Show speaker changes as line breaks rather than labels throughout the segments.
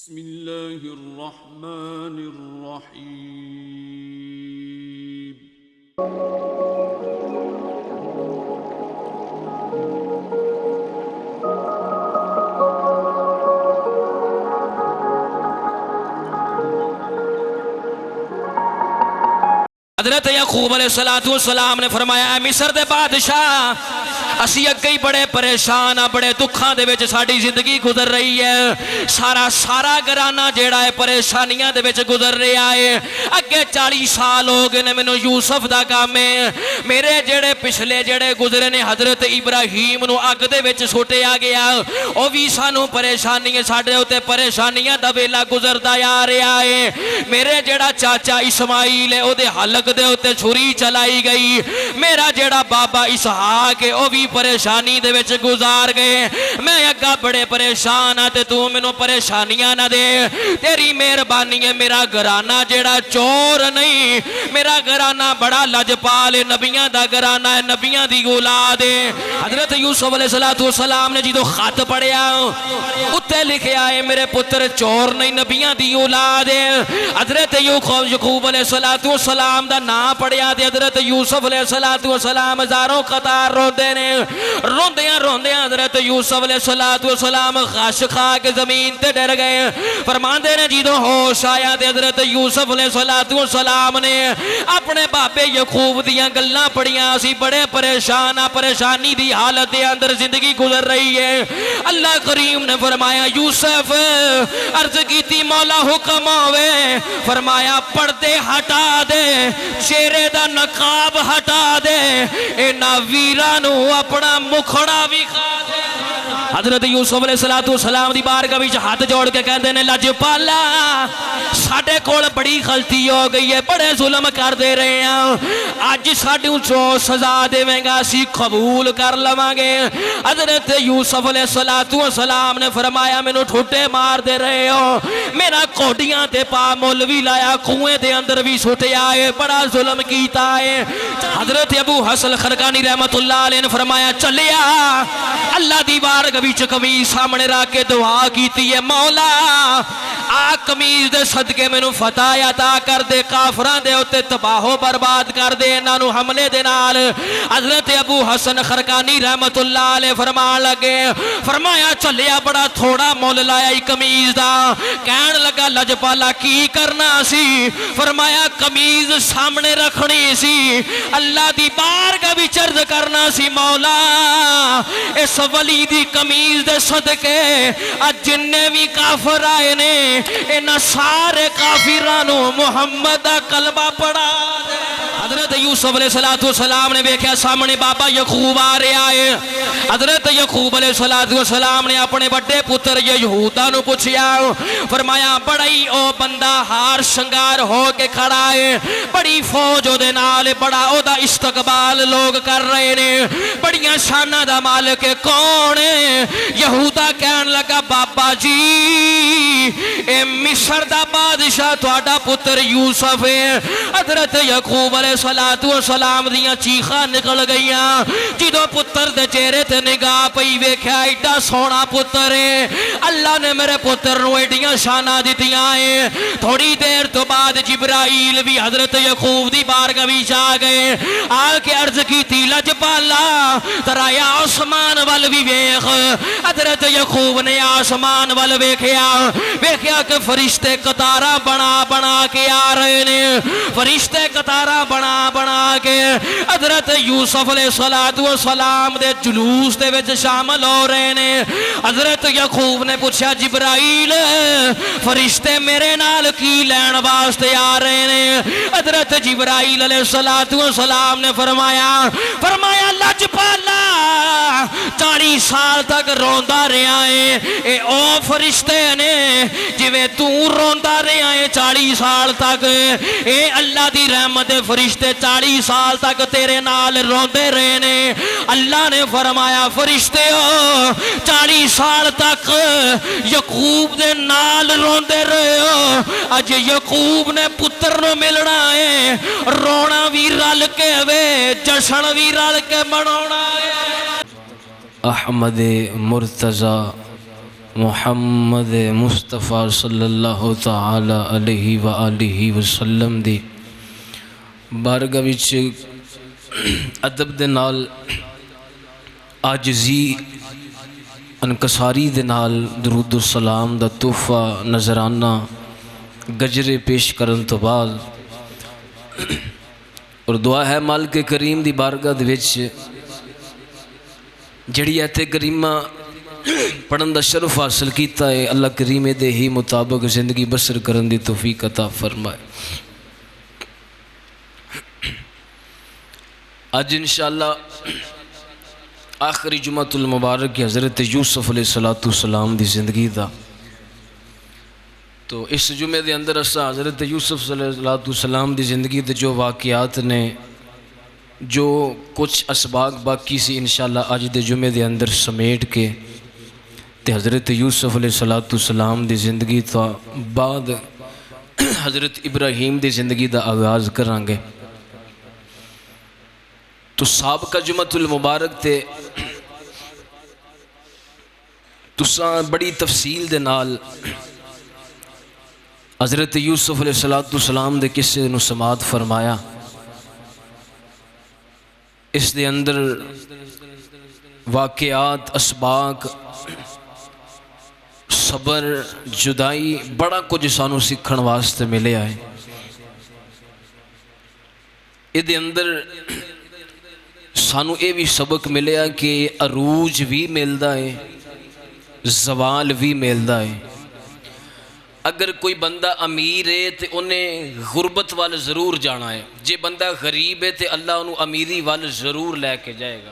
بسم الله الرحمن الرحيم.
حضرت یعقوب علیہ السلام نے فرمایا اے مصر دے بادشاہ اسی اگئی بڑے پریشان ہاں بڑے دکھاں دے وچ ساڈی زندگی گزر رہی ہے سارا گھرانہ جیڑا ہے پریشانیاں دے وچ گزر رہا ہے اگے 40 سال ہو گئے نے مینوں یوسف دا کام ہے میرے جڑے پچھلے جڑے گزرے نے حضرت ابراہیم نو اگ دے وچ سٹیا گیا او وی سانو پریشانی ہے ساڈے اوتے پریشانیاں دا ویلا گزردا آ رہا ہے میرے جڑا چاچا اسماعیل ہے او دے حلق دے اوتے چھری چلائی گئی میرا جڑا بابا اسحاق ہے او بھی پریشانی دے وچ گزار گئے میں اگا بڑے پریشان ہاں تے تو مینوں پریشانیاں نہ دے تیری مہربانی ہے میرا گھرانہ جڑا چور نہیں میرا گھرانہ بڑا لجپال نبیاں دا گھرانہ ہے نبیاں دی اولاد ہے حضرت یوسف علیہ السلام نے جدو خط پڑھیا اتے لکھیا ہے میرے پتر چور نہیں نبیاں دی اولاد ہے حضرت یعقوب علیہ السلام دا نا پڑھیا دے حضرت یوسف علیہ السلام ہزاروں قطار روندے نے روندیاں حضرت یوسف علیہ السلام غش کھا کے زمین تے ڈر گئے فرماندے نے جدو ہوش آیا دے حضرت یوسف علیہ السلام نے اپنے بابے یعقوب دیاں گلاں پڑھیاں اسی بڑے پریشانی دی حالت دے اندر زندگی گزر رہی ہے اللہ کریم نے فرمایا یوسف عرض کیتی مولا حکم ہوئے فرمایا پردے ہٹا دے چہرے دا نقاب ہٹا دے اے ناویرانو اپنا مکھڑا بھی کھا دے حضرت یوسف علیہ السلام دی بارگاہ وچ ہاتھ جوڑ کے کہندے نے لجپالا ساڈے کول بڑی غلطی ہو گئی ہے بڑے ظلم کر دے رہے ہیں اج ساڈوں جو سزا دیویں گا اسی قبول کر لواں گے حضرت یوسف علیہ السلام نے فرمایا مینوں ٹھٹے مار دے رہے ہو میرا کوڈیاں تے پا مولوی لایا کنویں دے اندر بھی سٹیا ہے بڑا ظلم کیتا ہے حضرت ابو حسن خرقانی رحمت اللہ علیہ نے فرمایا چلیا اللہ دی بارگاہ وچ قمیص سامنے رکھ کے دعا کیتی ہے مولا آ قمیص دے صدقے مینوں فتح عطا کر دے کافراں دے اوتے تباہ و برباد کر دے انہاں نوں حملے دے نال حضرت ابو حسن خرقانی رحمت اللہ علیہ فرمان لگے فرمایا چلیا بڑا تھوڑا مول لایا ای قمیص دا کہن لگا لجپالا کی کرنا سی فرمایا قمیص سامنے رکھنی سی اللہ دی بارگاہ وچ عرض کرنا سی مولا اس ولی دی قمیص دے صدقے اج جننے بھی کافر آئے نے انہاں سارے کافرانو محمد دا کلمہ پڑھا دے حضرت یوسف علیہ السلام نے دیکھا سامنے بابا یعقوب آ رہا ہے حضرت یعقوب علیہ السلام نے اپنے بڑے پتر یہودا نو پوچھیا فرمایا بڑی او بندہ ہار شنگار ہو کے کھڑا ہے بڑی فوج دے نال بڑا او دا استقبال لوگ کر رہے نے بڑیاں شانہ دا مالک کون ہے یہودا کہن لگا بابا جی اے مصر دا بادشاہ تہاڈا پتر یوسف ہے حضرت یعقوب علیہ السلام دیاں چیخاں نکل گئیاں جدو پتر دے چہرے تے نگاہ پئی ویکھیا ایڈا سونا پتر ہے اللہ نے میرے پتر نو ایڈیاں شاناں دتیاں ہیں تھوڑی دیر تو بعد جبرائیل بھی حضرت یعقوب دی بارگاہ وچ آ گئے آ کے عرض کیتی لجپالا ترا یا آسمان ول بھی ویکھ حضرت یعقوب نے آسمان ول ویکھیا کہ فرشتے قطاراں بنا کے آ رہے نے فرشتے قطاراں بنا کے حضرت یوسف علیہ السلام دے جلوس دے وچ شامل ہو رہے نے حضرت یعقوب نے پوچھا جبرائیل فرشتے میرے نال کی لین واسطے آ رہے نے حضرت جبرائیل علیہ السلام نے فرمایا لجپالا 40 سال تک روندا رہا ہے اے او فرشتے نے جویں تو روندا رہا ہے 40 سال تک اے اللہ دی رحمت فرشتے 40 سال تک تیرے نال روندے رہے نے اللہ نے فرمایا فرشتے ہو 40 سال تک یعقوب دے نال روندے رہے ہو اج یعقوب نے پتر نو ملنا ہے رونا بھی رل کے وے جشن بھی رل کے مناونا ہے احمد مرتضی محمد مصطفیٰ صلی اللہ تعالی علیہ وآلہ وسلم دی بارگاہ وچ ادب دے نال عاجزی انکساری دے نال درود و سلام دا تحفہ نظرانہ گجرے پیش کرن تو بعد اور دعا ہے مالک کریم دی بارگاہ دے وچ جڑی ایت کریمہ پڑھن دا شرف حاصل کیتا ہے اللہ کریم دے ہی مطابق زندگی بسر کرن دی توفیق عطا فرمائے۔ آج انشاءاللہ آخری جمعۃ المبارک حضرت یوسف علیہ السلام دی زندگی دا تو اس جمعے دے اندر اسا حضرت یوسف علیہ السلام دی زندگی دے جو واقعات نے جو کچھ اسباق باقی سی انشاءاللہ آج دے جمعے دے اندر سمیٹ کے تے حضرت یوسف علیہ السلام دی زندگی تو بعد حضرت ابراہیم دی زندگی دا آغاز کریں گے۔ تو سابقہ جمعۃ المبارک تے تساں بڑی تفصیل دے نال حضرت یوسف علیہ السلام دے قصے نو سماعت فرمایا۔ اس دے اندر واقعات اسباق صبر جدائی بڑا کچھ سانو سکھن واسطے ملے آئے۔ یہ دے اندر سانو اے بھی سبق ملیا کہ عروج بھی ملدا ہے زوال بھی ملدا ہے۔ اگر کوئی بندہ امیر ہے تو انہیں غربت وال ضرور جانا ہے، جے بندہ غریب ہے تو اللہ انہوں امیری وال ضرور لے کے جائے گا،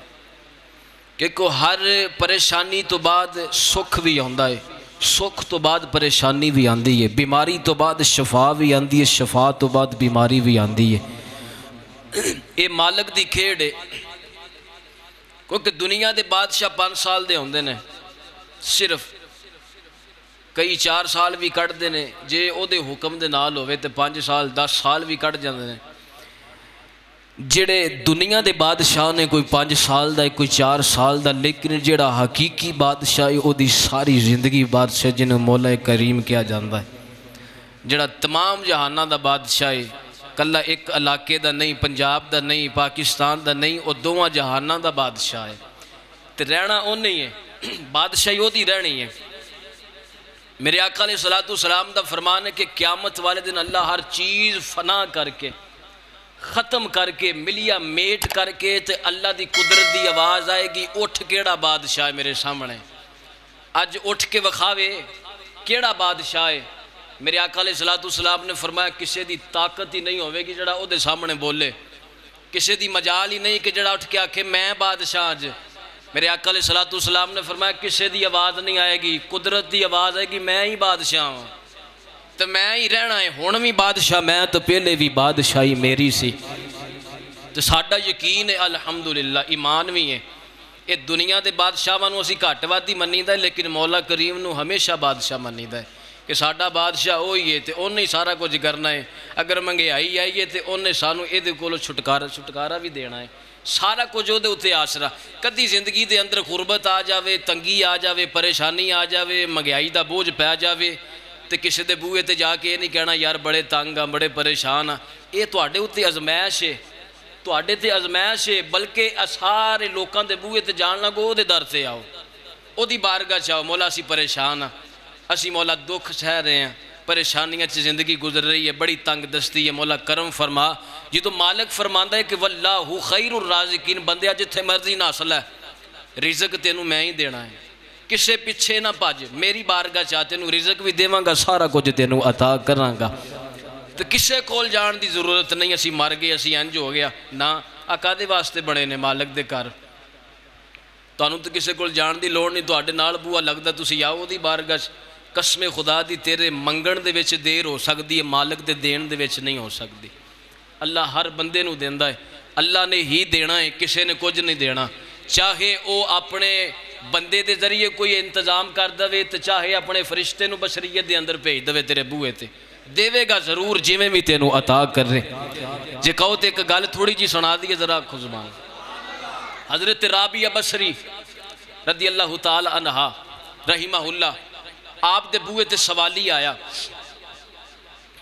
کیونکہ ہر پریشانی تو بعد سکھ بھی آندا ہے، سکھ تو بعد پریشانی بھی آندی ہے، بیماری تو بعد شفا بھی آندی ہے، شفا تو بعد بیماری بھی آندی ہے۔ یہ مالک دی کھیڑ ہے، کیونکہ دنیا دے بادشاہ 5 سال دے ہوندے نے، صرف کئی 4 سال بھی کٹ دے نے، جے او دے حکم دے نال ہوئے تے 5 سال 10 سال بھی کٹ جاندے نے۔ جڑے دنیا دے بادشاہ نے کوئی 5 سال دا کوئی 4 سال دا، لیکن جڑا حقیقی بادشاہ ہے او دی ساری زندگی بادشاہ جنہوں مولا کریم کیا جاندا ہے، جڑا تمام جہانہ دا بادشاہ ہے، کلہ ایک علاقے دا نہیں، پنجاب دا نہیں، پاکستان دا نہیں، او دوواں جہانہ دا بادشاہ ہے، تے رہنا او نہیں ہے، بادشاہی او دی رہنی ہے۔ میرے آقا علیہ السلام دا فرمان ہے کہ قیامت والے دن اللہ ہر چیز فنا کر کے ختم کر کے ملیا میٹ کر کے تے اللہ دی قدرت دی آواز آئے گی، اٹھ کیڑا بادشاہ ہے میرے سامنے، اج اٹھ کے وکھاوے کیڑا بادشاہ ہے۔ میرے آقا علیہ السلام نے فرمایا کسے دی طاقت ہی نہیں ہوئے گی جڑا او دے سامنے بولے، کسے دی مجال ہی نہیں کہ جڑا اٹھ کے آکھے میں بادشاہ اج۔ میرے آقا علیہ السلام نے فرمایا کسے دی آواز نہیں آئے گی، قدرت دی آواز آئے گی میں ہی بادشاہ ہوں تو میں ہی رہنا ہے، ہن بھی بادشاہ میں تو پہلے بھی بادشاہی میری سی۔ تو ساڈا یقین ہے الحمدللہ، ایمان بھی ہے، یہ دنیا دے بادشاہاں نوں اسی گھٹ ود ہی منیدا ہے، لیکن مولا کریم نوں ہمیشہ بادشاہ منیدا ہے کہ ساڈا بادشاہ وہی ہے تے انہیں ہی سارا کچھ کرنا ہے۔ اگر مہنگائی آئی ہے تے انہیں سانوں یہ کولوں چھٹکارا بھی دینا ہے، سارا کچھ وہ اتنے آسرا۔ کدی زندگی دے اندر غربت آ جاوے، تنگی آ جاوے، پریشانی آ جاوے، مہنگائی دا بوجھ پی جاوے تے کسی دے بوئے تے جا کے یہ نہیں کہنا یار بڑے تنگ ہاں، بڑے پریشان ہاں، یہ تواڈے اتنے ازمائش ہے، تواڈے تے ازمائش ہے، بلکہ سارے لوکاں دے بوئے تے جان لگو او دے در تے آؤ، او دی بارگاہ چاہو، مولا اسی پریشان ہاں، اسی مولا دکھ سہ رہے ہیں، پریشانیاں سے زندگی گزر رہی ہے، بڑی تنگ دستی ہے، مولا کرم فرما۔ یہ تو مالک فرماندا ہے کہ واللہ خیر الرازقین، بندیا جتھے مرضی ناسل ہے رزق تینوں میں ہی دینا ہے، کسے پیچھے نہ پاج، میری بارگاہ چاہ تینوں رزق بھی دیواں گا، سارا کچھ تینوں عطا کراں گا، تو کسے کول جان دی ضرورت نہیں اسی مر گئے اسی انج ہو گیا نا۔ آقا دے واسطے بڑے نے مالک دے کر، تانوں تو کسے کول جان دی لوڑ نہیں، تواڈے نال بوا لگدا تسی آؤ دی بارگاہ۔ قسم خدا دی تیرے منگن دے وچ دیر ہو سکتی ہے، مالک دے دین دے وچ نہیں ہو سکتی۔ اللہ ہر بندے نو دیندا ہے، اللہ نے ہی دینا ہے، کسے نے کچھ نہیں دینا، چاہے او اپنے بندے دے ذریعے کوئی انتظام کر دے تو چاہے اپنے فرشتے نو بشریت دے اندر بھیج دے تیرے بوئے تے، دے گا ضرور جویں بھی تینوں عطا کر رہے۔ جے کہو تے ایک گل تھوڑی جی سنا دیئے ذرا آکھو زبان۔ حضرت رابعہ بصری رضی اللہ تعالی عنہ رحمہ اللہ آپ دے بوئے تے سوالی آیا،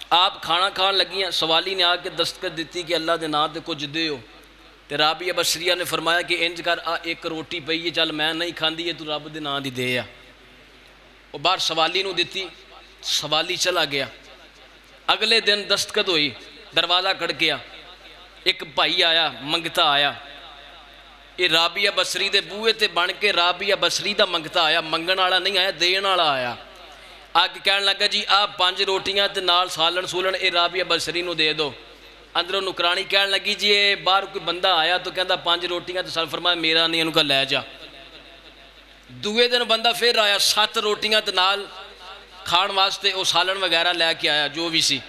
آپ کھانا کھان لگیاں، سوالی نے آ کے دستخط دیتی کہ اللہ دے نام تے کچھ دیو، تے رابعہ بصریہ نے فرمایا کہ انج کر ایک روٹی پئی ہے، چل میں نہیں کھاندی ہے، تو رب دے نام دی دے آ۔ وہ باہر سوالی نو دیتی، سوالی چلا گیا۔ اگلے دن دستخط ہوئی، دروازہ کھڑکیا، ایک بھائی آیا، منگتا آیا، یہ رابعہ بصری دے بوئے تے بن کے رابعہ بصری دا منگتا آیا، منگن والا نہیں آیا، دین والا آیا۔ آگے کہنے لگا جی آپ 5 روٹیاں تے نال سالن سولن اے رابعہ بصری نو دے دو۔ اندروں نکرانی کہنے لگی جی یہ باہر کوئی بندہ آیا تو کہندا 5 روٹیاں تے سالن، فرمایا میرا نہیں، انہوں کا لے جا۔ دوے دن بندہ پھر آیا، 7 روٹیاں تے نال کھان واسطے وہ سالن وغیرہ لے کے آیا جو بھی سی،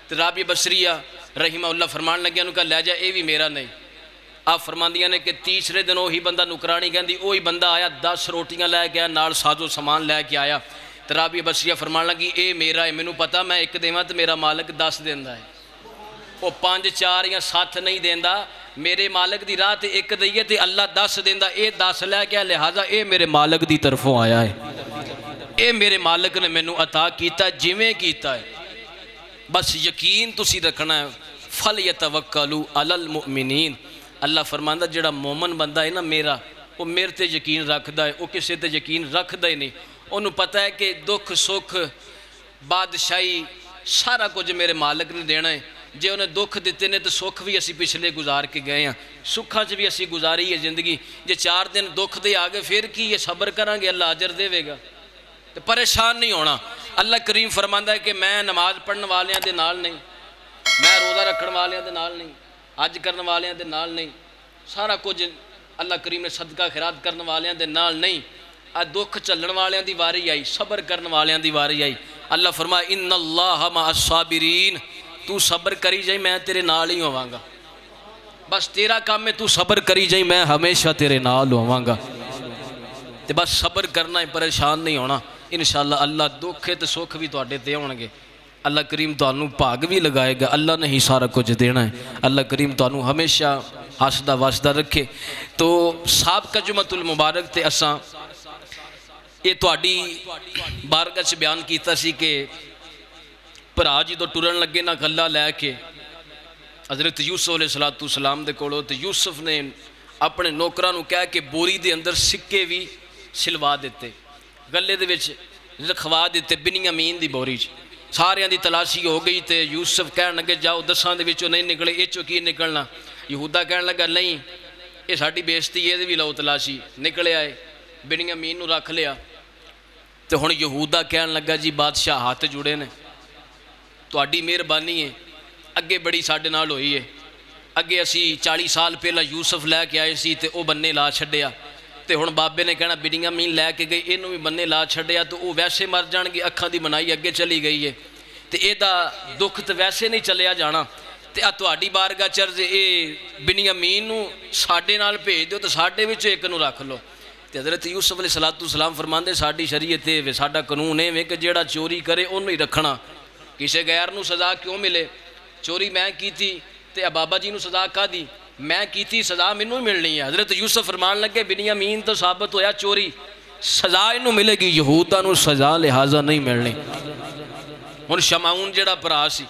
تے رابعہ بصریہ رحمہ اللہ فرمان لگیا انہوں کا لے جا، اے بھی میرا نہیں۔ آپ فرماندیاں نے کہ تیسرے دن وہی بندہ نکرانی کہندی وہی بندہ آیا، 10 روٹیاں لے کے آیا، نال ساز و سامان لے کے آیا، تے رابعہ بصریہ فرمان لگی اے میرا ہے، مینوں پتا میں ایک دیواں تے میرا مالک 10 دیندا ہے، وہ 5 4 یا 7 نہیں دیندا، میرے مالک دی راہ تے ایک دئیے تے اللہ 10 دیندا، اے 10 لے کے لہذا اے میرے مالک دی طرفوں آیا ہے، اے میرے مالک نے مینوں عطا کیتا جویں کیتا ہے۔ بس یقین تسی رکھنا ہے، فَلْيَتَوَكَّلُوا عَلَى الْمُؤْمِنِينَ۔ اللہ فرماندا جڑا مومن بندہ ہے نا میرا، وہ میرے تے یقین رکھدا ہے، وہ کسے تے یقین رکھدا ہی نہیں، انہوں پتہ ہے کہ دکھ سکھ بادشاہی سارا کچھ میرے مالک نے دینا ہے، جے انہیں دکھ دیتے نے تو سکھ بھی اسی پچھلے گزار کے گئے ہیں، سکھاں چ بھی اسی گزاری ہے زندگی، جے 4 دن دکھ دے آگے پھر کی یہ صبر کریں گے اللہ اجر دے گا، تو پریشان نہیں ہونا۔ اللہ کریم فرماندا ہے کہ میں نماز پڑھنے والیاں دے نال نہیں، میں روزہ رکھن والیاں دے نال نہیں، حج کرنے والیاں دے نال نہیں، سارا کچھ اللہ کریم نے صدقہ خیرات کرنے والیاں دے نال نہیں، دکھ چلن والیاں دی واری آئی، صبر کرنے والیاں دی واری آئی۔ اللہ فرمایا ان اللہ مع الصابرین، تو صبر کری جائی میں تیرے نال ہی ہوواں گا، بس تیرا کام ہے تو صبر کری جائی میں ہمیشہ تیرے نال ہوواں گا، تے بس صبر کرنا ہے، پریشان نہیں ہونا، انشاءاللہ اللہ دکھ تے سکھ بھی تواڈے تے ہون گے، اللہ کریم تانوں بھاگ بھی لگائے گا، اللہ نے ہی سارا کچھ دینا ہے، اللہ کریم تانوں ہمیشہ ہسدا وسدا رکھے۔ تو سابقہ جمعۃ المبارک تے اساں یہ تواڈی بارگاہ چ بیان کیتا سی کہ بھرا جدوں ٹرن لگے نا گلا لے کے حضرت یوسف علیہ السلام دے کولوں، تے یوسف نے اپنے نوکراں نوں کہہ کے بوری دے اندر سکے بھی سلوا دیتے، گلے دے وچ رکھوا دیتے بنیامین دی بوری چ، ساریاں دی تلاشی ہو گئی تے یوسف کہن لگے جاؤ 10 دے وچوں نہیں نکلے، اے چوں کی نکلنا؟ یہودا کہن لگا نہیں یہ ساڈی بےزتی، یہ بھی لو تلاشی، نکلے آئے بنیامین نوں رکھ لیا، تے ہن یہودا کہن لگا جی بادشاہ ہاتھ جڑے نے، تواڈی مہربانی ہے، اگے بڑی ساڈے نال ہوئی ہے، اگے اسی 40 سال پہلا یوسف لے کے آئے سی تے او بننے لا چھڈیا، تے ہن بابے نے کہنا بنیامین لے کے گئی، اینوں بھی بننے لا چھڈیا تو او ویسے مر جان گے، اکھاں دی بنائی اگے چلی گئی ہے، تے اے دا دکھ تے ویسے نہیں چلیا جانا، تے تواڈی بارگاہ چرز اے بنیامین نوں ساڈے نال بھیج دیو تے ساڈے وچوں ایک نوں رکھ لو۔ تے حضرت یوسف علیہ السلام فرماندے ساڈی شریعت اے وے، ساڈا قانون اے وے کہ جیڑا چوری کرے اونوں ہی رکھنا، کسے غیر نوں سزا کیوں ملے؟ چوری میں کیتی تے بابا جی نوں سزا کا دی؟ میں کیتی سزا مینوں ہی ملنی ہے۔ حضرت یوسف فرمان لگے بنیامین تو ثابت ہویا چوری، سزا انہوں ملے گی، یہودا نوں سزا لہٰذا نہیں ملنی۔ ہن شمعون جڑا بھرا سی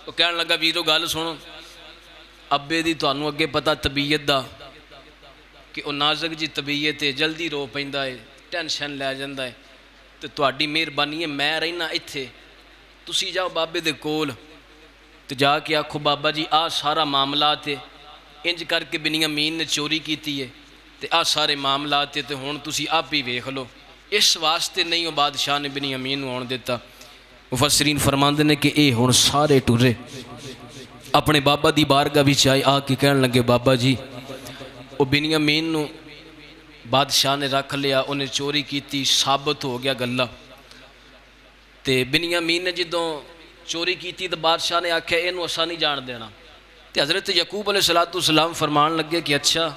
وہ کہن لگا ویرو گل سنو، ابے دی تانوں اگے پتہ طبیعت دا کہ وہ نازک جی طبیعت ہے، جلدی رو پیندا ہے، ٹینشن لے جاندا ہے، تے تواڈی مہربانی ہے میں رہنا ایتھے، تسی جاؤ بابے دے کول تے جا کے آکھو بابا جی آ سارا معاملات ہے، انج کر کے بنیامین نے چوری کیتی ہے تے آ سارے معاملات ہے، تے ہن تسی آپ ہی ویکھ لو، اس واسطے نہیں وہ بادشاہ نے بنیامین نوں آن دیتا۔ مفسرین فرماندے نے کہ اے ہن سارے ٹرے اپنے بابا دی بارگاہ وچ آئے، آ کے کہن لگے بابا جی وہ بنیامین نوں بادشاہ نے رکھ لیا، انہیں چوری کیتی، ثابت ہو گیا گلہ، تے بنیامین نے جدوں چوری کیتی تو بادشاہ نے آکھیا اینوں اساں نہیں جان دینا، تے حضرت یعقوب علیہ السلام فرمان لگے کہ اچھا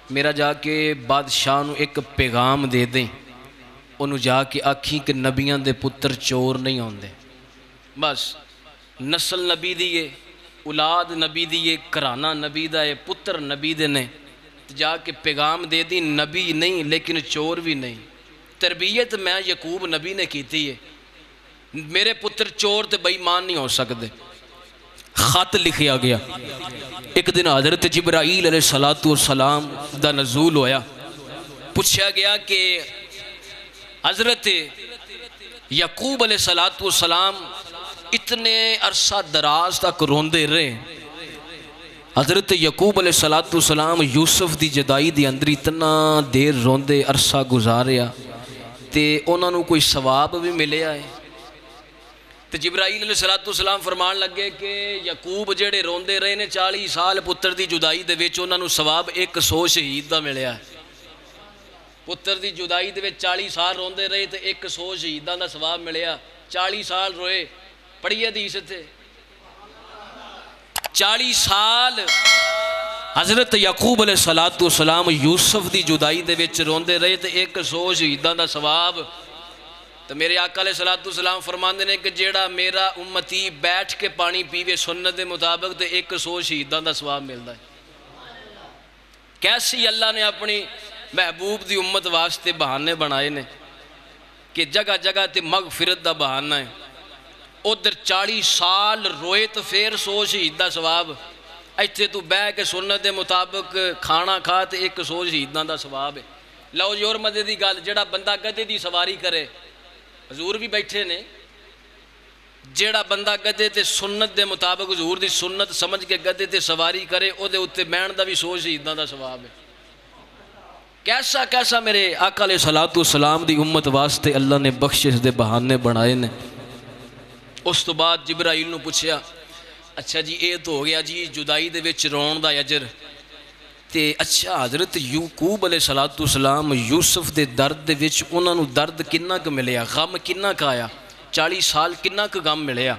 میرا جا کے بادشاہ نوں ایک پیغام دے دیں، انہوں جا کے آکھی کہ نبیاں دے پتر چور نہیں ہوندے، بس نسل نبی دیئے، اولاد نبی دیئے، گھرانہ نبی دا ہے، پتر نبی دے نے، جا کے پیغام دے دی نبی نہیں لیکن چور بھی نہیں، تربیت میں یعقوب نبی نے کیتی ہے، میرے پتر چور تے بے ایمان نہیں ہو سکتے۔ خط لکھیا گیا، ایک دن حضرت جبرائیل علیہ السلام دا نزول ہویا، پوچھا گیا کہ حضرت یعقوب علیہ السلام اتنے عرصہ دراز تک روندے رہے، حضرت یعقوب علیہ السلام یوسف دی جدائی دی اندر اتنا دیر روندے عرصہ گزاریا تے انہوں نے کوئی ثواب بھی ملیا ہے؟ تو جبرائیل علیہ السلام فرمان لگے کہ یعقوب جڑے روندے رہے نے 40 سال پتر دی جدائی دے وچ انہوں نے ثواب 100 شہید دا ملیا ہے۔ پتر دی جدائی دے وچ 40 سال روندے رہے تے 100 شہیداں دا ثواب ملیا۔ 40 سال روئے، پڑھی حدیث تھے 40 سال حضرت یعقوب علیہ السلام یوسف دی جدائی دے وچ روندے رہے تے 100 شہیداں دا ثواب۔ تو میرے آقا علیہ السلام فرماندے نے کہ جیڑا میرا امتی بیٹھ کے پانی پیوے سنت دے مطابق تے 100 شہیداں دا ثواب ملدا ہے۔ کیسی اللہ نے اپنی محبوب دی امت واسطے بہانے بنائے نے کہ جگہ جگہ تے مغفرت دا بہانہ ہے۔ ادھر 40 سال روئے تو پھر 100 شہید دا ثواب، ایتھے تو بہ کے سنت دے مطابق کھانا کھا تے 100 شہیداں دا ثواب ہے۔ لو جی اور مزے دی گل، جڑا بندہ گدھے دی سواری کرے، حضور بھی بیٹھے نے، جیڑا بندہ گدھے تے سنت دے مطابق حضور دی سنت سمجھ کے گدھے تے سواری کرے او دے اتے بہن دا بھی 100 شہیداں دا ثواب ہے۔ کیسا کیسا میرے آقا علیہ السلام دی امت واسطے اللہ نے بخشش دے بہانے بنائے نے۔ اس تو بعد جبرائیل نو پوچھیا، اچھا جی اے تو ہو گیا جی جدائی دے وچ رون دا اجر، تے اچھا حضرت یعقوب علیہ السلام یوسف دے درد دے وچ انہاں نو درد کنا کہ ملیا، غم کنا کہ آیا، 40 سال کنا کہ غم ملیا؟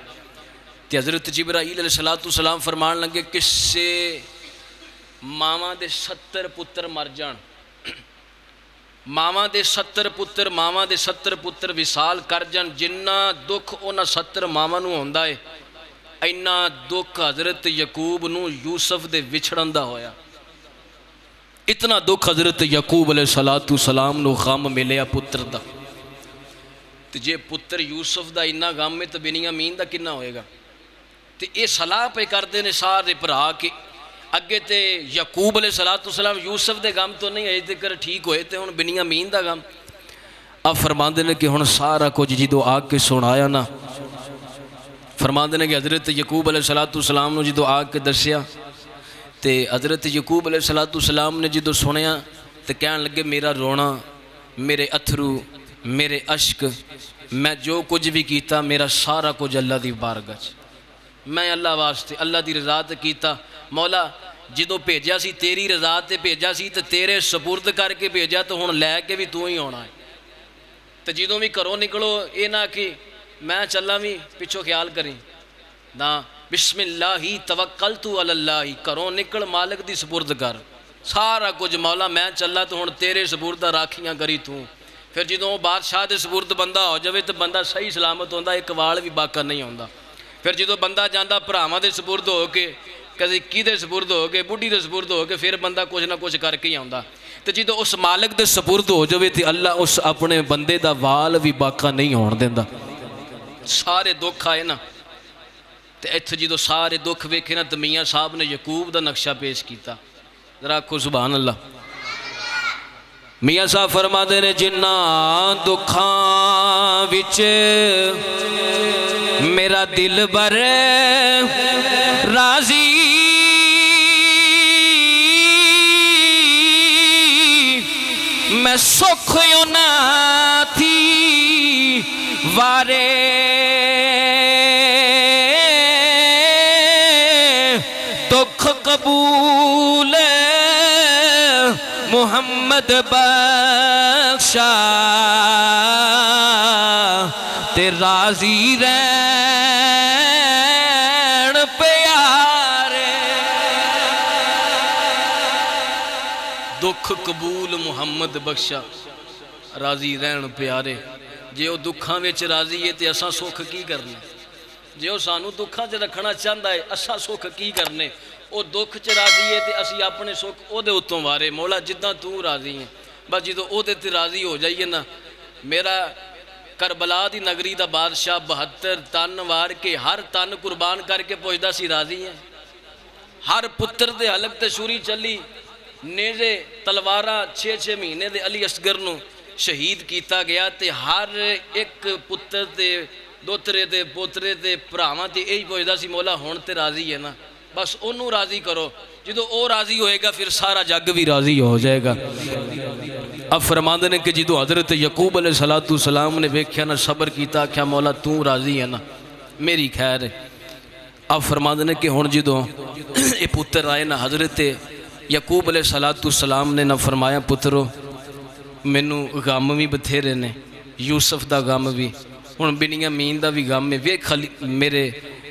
تے حضرت جبرائیل علیہ السلام فرمان لگے کس سے ماما دے 70 پتر مر جان، ماما دے 70 پتر، ماما دے 70 پتر وصال کر جان، جنہ دکھ انہاں 70 ماما نو ہوندا ہے اینا دکھ حضرت یعقوب نو یوسف دے وچھڑن دا ہویا۔ اتنا دکھ حضرت یعقوب علیہ السلام نو غم ملیا پتر دا، تے جے پتر یوسف دا اتنا غم میں تو بنیامین دا کنا ہوئے گا؟ تے اے صلاح پہ کردے نے سارے بھرا کے اگے تے یعقوب علیہ السلام یوسف دے غم تو نہیں ہے ذکر ٹھیک ہوئے تے ہن بنیامین دا غم۔ اب فرماندے نے کہ ہن سارا کچھ جدو آ کے سنایا نا، فرماندے نے کہ حضرت یعقوب علیہ السلام نو جدو آ کے دسیا تے حضرت یعقوب علیہ السلام نے جدو سنیا تے کہن لگے میرا رونا، میرے اتھرو، میرے اشک، میں جو کچھ بھی کیتا میرا سارا کچھ اللہ دی بارگاہ چ، میں اللہ واسطے اللہ دی رضا تے کیتا۔ مولا جدو بھیجا سی تیری رضا تے بھیجا سی تے تیرے سپرد کر کے بھیجا تو ہن لے کے بھی تو ہی ہونا ہے۔ تے جدو بھی گھروں نکلو اے نہ کہ میں چلا بھی پچھو خیال کریں نا، بسم اللہ توکلت علی اللہ، گھروں نکل مالک دی سپرد کر سارا کچھ، مولا میں چلا تو ہن تیرے سپرد راکھیاں کری تو۔ پھر جدوں بادشاہ دے سپرد بندہ ہو جاوے تو بندہ صحیح سلامت ہوندا، ایک وال بھی باقا نہیں ہوندا۔ پھر جدوں بندہ جاندا بھراواں دے سپرد ہو کے، کدی کی دے سپرد ہو کے، بڈھی دے سپرد ہو کے، پھر بندہ کچھ نہ کچھ کر کے ہی آوندا۔ تے جدوں اس مالک دے سپرد ہو جاوے تے اللہ اس اپنے بندے دا وال بھی باقا نہیں ہون دیندا۔ سارے دکھ آئے نا تے ایتھے جدوں سارے دکھ ویکھے نا تے میاں صاحب نے یعقوب دا نقشہ پیش کیتا، ذرا آکھو سبحان اللہ۔ میاں صاحب فرماندے نے جنہ دکھاں وچ میرا دل بر راضی، میں سکھ یوں نہ تھی وارے، دکھ قبول محمد بخشا تے راضی رہن پیارے، دکھ قبول محمد بخشا راضی رہن پیارے۔ جے وہ دکھاں وچ راضی ہے تے اساں سکھ کی کرنے؟ جے وہ سانو دکھاں چ رکھنا چاہتا ہے اساں سکھ کی کرنے؟ وہ دکھ چ راضی ہے تے اسی اپنے سکھ او دے اتوں وارے، مولا جداں تو راضی ہیں، بس جدوں او دے تے راضی ہو جائیے نا
میرا کربلا دی نگری دا بادشاہ 72 تن وار کے ہر تن قربان کر کے پوچھدا سی راضی ہیں؟ ہر پتر دے حلق تے چھری چلی، نیزے تلوارہ 6 مہینے دے علی اصغر نو شہید کیتا گیا، تے ہر ایک پتر تے دوترے تے پوترے تے بھراواں تے یہی پوچھدا سی مولا ہن تے راضی ہے نا، بس انہوں راضی کرو، جدو او راضی ہوئے گا پھر سارا جگ بھی راضی ہو جائے گا۔ اب فرماندے نے کہ جدو حضرت یعقوب علیہ السلام نے ویکھیا نا، صبر کیتا، کیا مولا تو راضی ہے نا، میری خیر ہے۔ اب فرماندے نے کہ ہن جدو اے پتر آئے نا، حضرت یعقوب علیہ السلام نے نہ فرمایا پترو مینوں غم بھی بتھیرے نے، یوسف دا غم بھی، ہن بنیامین دا بھی غم ہے، ویکھ میرے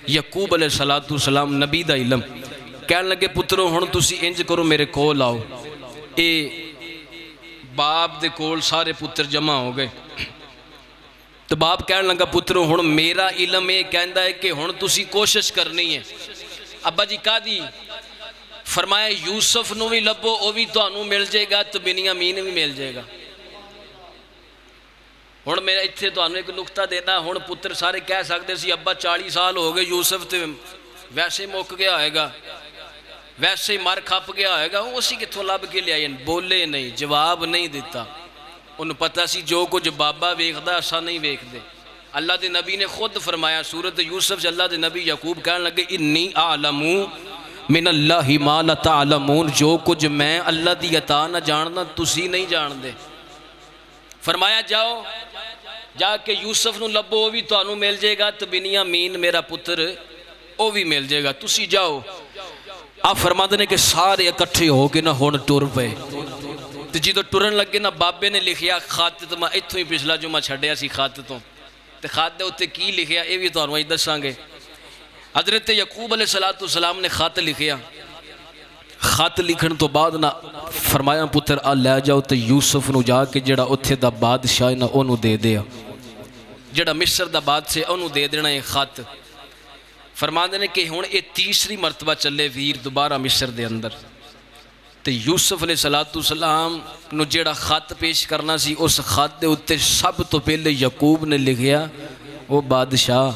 یعقوب علیہ السلام نبی دا علم کہنے لگے پترو ہن تسی انج کرو میرے کول آؤ۔ اے باپ دے کول سارے پتر جمع ہو گئے، تو باپ کہنے لگا پترو ہن میرا علم یہ کہندا ہے کہ ہن تسی کوشش کرنی ہے۔ ابا جی کہا دی؟ فرمایا یوسف نو بھی لبو، وہ بھی تانوں مل جائے گا، تو بنیامین بھی مل جائے گا۔ ہن میں اتنے تانوں ایک نقطہ دینا، ہن پتر سارے کہہ سکتے سی ابا 40 سال ہو گئے، یوسف تے ویسے مک گیا ہوئے گا، ویسے ہی مر کھپ گیا ہوئے گا، اسی کتھوں لب کے لے آئے، بولے نہیں، جواب نہیں دیتا۔ انہوں پتہ سی جو کچھ بابا ویکھدا اساں نہیں ویکھدے۔ اللہ دے نبی نے خود فرمایا سورۃ یوسف سے، اللہ دے نبی یعقوب کہنے لگے انی اعلم من اللہ ما لا تعلمون، جو کچھ میں اللہ دی عطا نہ جاننا تسی نہیں جان دے۔ فرمایا جاؤ جا کے یوسف نو لبو، وہ بھی تانوں مل جائے گا، تو بنیامین میرا پتر وہ بھی مل جائے گا، تسی جاؤ۔ آپ فرماتے ہیں کہ سارے اکٹھے ہو کے نہ ہون ٹر پے، تو جی تو ٹرن لگے نا بابے نے لکھیا خط، تو میں اتھوں ہی پچھلا جو میں چھڑیا سی خط تو خط دے ہوتے کی لکھیا یہ بھی تو آنوائی دساں گے۔ حضرت یعقوب علیہ السلام نے خط لکھیا، خط لکھن تو بعد نہ فرمایا پتر آ لے جاؤ تو یوسف نو جا کے جڑا اتھے دا بادشاہ نہ انہوں دے دیا، جڑا مصر دا بادشاہ انہوں دے دینا یہ خط۔ فرماندے نے کہ ہون یہ تیسری مرتبہ چلے ویر دوبارہ مصر دے اندر، تے یوسف علیہ السلام نو جڑا خط پیش کرنا سی، اس خط دے اتے سب تو پہلے یعقوب نے لکھیا وہ بادشاہ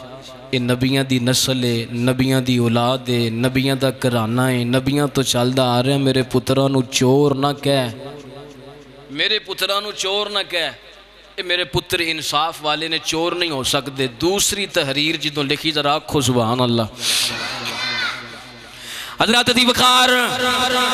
یہ نبیاں دی نسل ہے، نبیاں دی اولاد ہے، نبیاں دا گھرانہ ہے، نبیاں تو چلدا آ رہا ہے، میرے پتران نو چور نہ کہہ، میرے پتران نو چور نہ کہہ، اے میرے پتر انصاف والے نے چور نہیں ہو سکتے۔ دوسری تحریر جدوں لکھی ذرا آکھو سبحان اللہ۔ حضرت دی وقار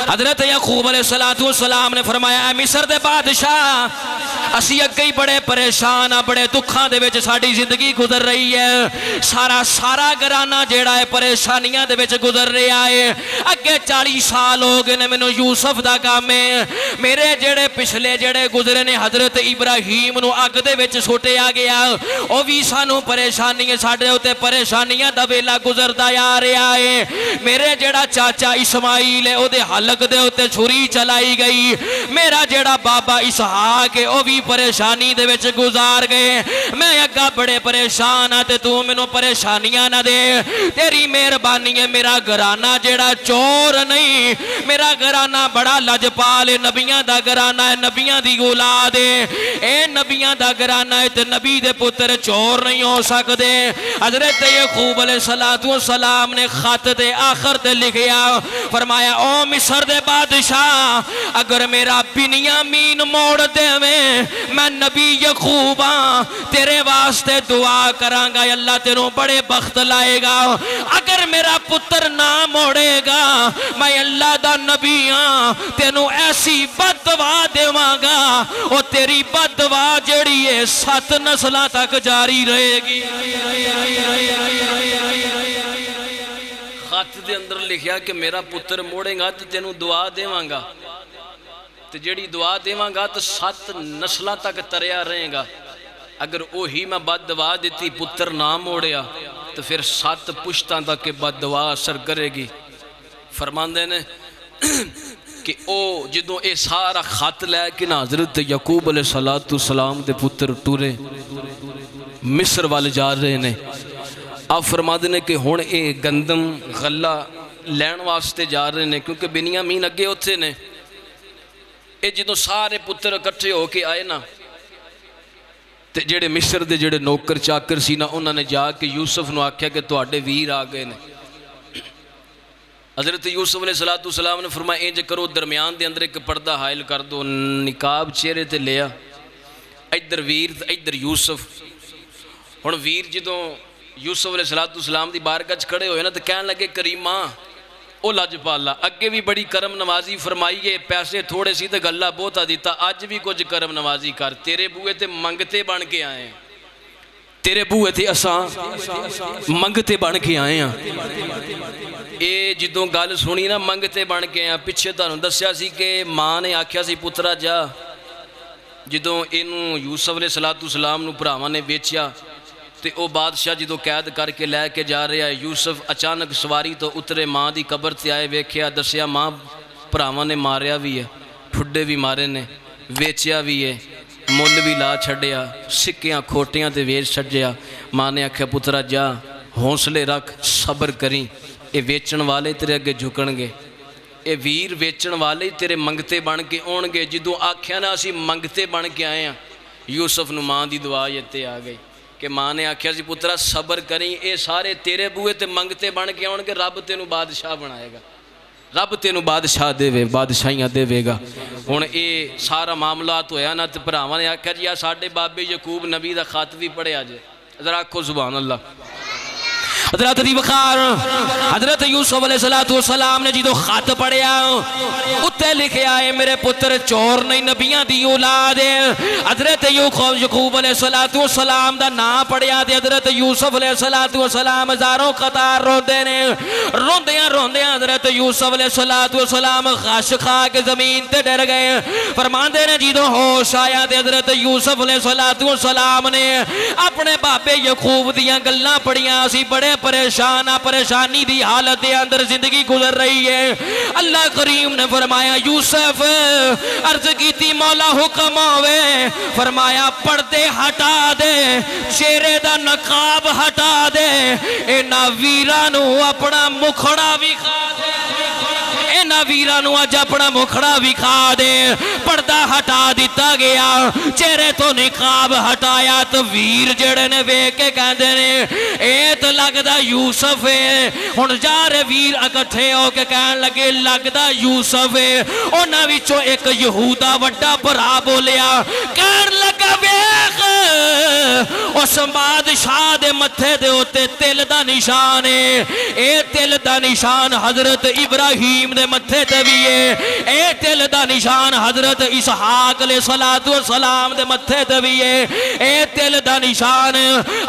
حضرت یعقوب علیہ السلام نے فرمایا اے مصر دے بادشاہ، اسی اگئی بڑے پریشان ہاں، بڑے دکھاں دے وچ ساڈی زندگی گزر رہی ہے، سارا گھرانہ جیڑا ہے پریشانیاں دے وچ گزر رہا ہے، اگے 40 سال ہو گئے نے مینوں یوسف دا کام ہے، میرے جڑے پچھلے جڑے گزرے نے حضرت ابراہیم نو اگ دے وچ سٹیا گیا، او بھی سانو پریشانی ہے، ساڈے اوتے پریشانیاں دا ویلا گزردا آ رہا ہے، میرے جڑا چاچا اسماعیل ہے او دے حلق دے ہوتے چھری چلائی گئی، میرا جڑا بابا اسحاق ہے او بھی پریشانی دے وچ گزار گئے، میں اگا بڑے پریشان ہاں تے تو مینوں پریشانیاں نہ دے، تیری مہربانی ہے، میرا گھرانہ جڑا چور نہیں، میرا گھرانہ بڑا لجپال ہے، نبیاں دا گھرانہ ہے، نبیاں دی اولاد ہے، اے نبیاں دا گھرانہ ہے تے نبی دے پتر چور نہیں ہو سکتے۔ حضرت یعقوب علیہ السلام نے خط دے آخر تے لکھے فرمایا او مصر دے بادشاہ، اگر میرا بنیامین موڑ دے میں نبی یعقوب تیرے واسطے دعا کراں گا، اللہ تیروں بڑے بخت لائے گا، اگر میرا پتر نہ موڑے گا میں اللہ دا نبی ہاں، تینوں ایسی بد دعا دیواں گا، او تیری بد دعا جڑی ہے 7 نسلاں تک جاری رہے گی۔ خط دے اندر لکھیا کہ میرا پتر موڑے گا تو تینوں دعا دیواں گا، تو جڑی دعا دیواں گا تو 7 نسلہ تک تریا رہے گا، اگر اوہی میں بد دعا دیتی پتر نہ موڑیا تو پھر 7 پشتاں تک کے بد دعا اثر کرے گی۔ فرماندے نے کہ او جدوں اے سارا خط لے کے حضرت یعقوب علیہ السلام دے پتر ٹورے مصر والے جا رہے نے، آپ فرما دینے کہ ہون اے گندم غلہ لین واسطے جا رہے نے، کیونکہ بنیامین اگے ہوتے نے، اے جدوں سارے پتر اکٹھے ہو کے آئے نا، تے جڑے مصر دے جڑے نوکر چاکر سی نا انہوں نے جا کے یوسف نو آکھیا کہ تواڈے ویر آ گئے نے۔ حضرت یوسف علیہ السلام نے فرمایا انج کرو درمیان دے اندر ایک پردہ حائل کر دو، نقاب چہرے تے لیا، ادھر ویر ادھر یوسف۔ ہن ویر جدوں یوسف علیہ السلام دی بارگاہ کھڑے ہوئے نا تو کہن لگے کریماں او لجپالا اگے بھی بڑی کرم نوازی فرمائیے، پیسے تھوڑے سی تے گلا بہتا دیتا، اج بھی کچھ کرم نوازی کر، تیرے بوئے تے منگتے بن کے آئے ہیں، تیرے بوئے تے اساں منگتے بن کے آئے ہیں۔ اے جدوں گل سنی نا منگتے بن کے آئے ہیں، پیچھے تانوں دسیا سی کہ ماں نے آکھیا سی پترا جا، جدوں اینوں یوسف علیہ السلام نو بھراواں نے بیچیا تے او بادشاہ جدوں قید کر کے لے کے جا رہا ہے، یوسف اچانک سواری تو اترے، ماں دی قبر تے آئے، ویکھیا دسیا ماں بھراواں نے ماریا بھی ہے، ٹھڈے بھی مارے نے، ویچیا بھی ہے، مل بھی لا چھڈیا، سکیاں کھوٹیاں تے ویچ چھڈیا۔ ماں نے آکھیا پترا جا حوصلے رکھ، صبر کریں، اے ویچن والے تیرے اگے جھکن گے، اے ویر ویچن والے تیرے منگتے بن کے آن گے۔ جدوں آکھیا نا اسی منگتے بن کے آئے ہیں، یوسف نو ماں دی دعا تے آ گئی کہ ماں نے آکھیا سی پترا صبر کریں، اے سارے تیرے بوئے تے منگتے بن کے آن گے، رب تینوں بادشاہ بنائے گا، رب تینوں بادشاہ دے وے، بادشاہیاں دے وے گا۔ ہن اے سارا معاملات ہویا نا تے بھراواں نے آکھیا جی ساڈے بابے یعقوب نبی دا خط بھی پڑھیا جے، ذرا آکھو سبحان اللہ۔ حضرت دی وقار حضرت یوسف علیہ السلام نے جدو خط پڑھیا اتے لکھیا ہے میرے پتر چور نہیں نبیاں دی اولاد ہے۔ حضرت یعقوب علیہ السلام دا نام پڑھیا تے حضرت یوسف علیہ السلام ہزاروں قطار روندے نے، روندیاں روندیاں حضرت یوسف علیہ السلام غش کھا کے زمین تے ڈر گئے۔ فرماندے نے جدو ہوش آیا تے حضرت یوسف علیہ السلام نے اپنے بابے یعقوب دیاں گلاں پڑھیاں سی، بڑے پریشانی دی حالت دے اندر زندگی گزر رہی ہے۔ اللہ کریم نے فرمایا یوسف عرض کیتی مولا حکم ہوئے، فرمایا پردے ہٹا دے، چہرے دا نقاب ہٹا دے، اینا ویرانو اپنا مکھڑا بھی کھا دے، اینا ویرانو اج اپنا مکھڑا بھی کھا دے۔ پردہ ہٹا دیتا گیا، چہرے تو نقاب ہٹایا تو ویر جڑے نے وے کے کہندے نے اے تو لگدا یوسف ہے۔ ہن جا رہے ویر اکٹھے ہو کے کہن لگے لگدا یوسف ہے۔ انہاں وچوں ایک یہودا وڈا بھرا بولیا، کہن لگا ویکھ اس بادشاہ دے متھے دے اوتے تل دا نشان ہے، اے تل دا نشان حضرت ابراہیم دے متھے تے بھی ہے، اے تل دا نشان حضرت اسحاق علیہ السلام دے متھے تے بھی ہے، اے تل دا نشان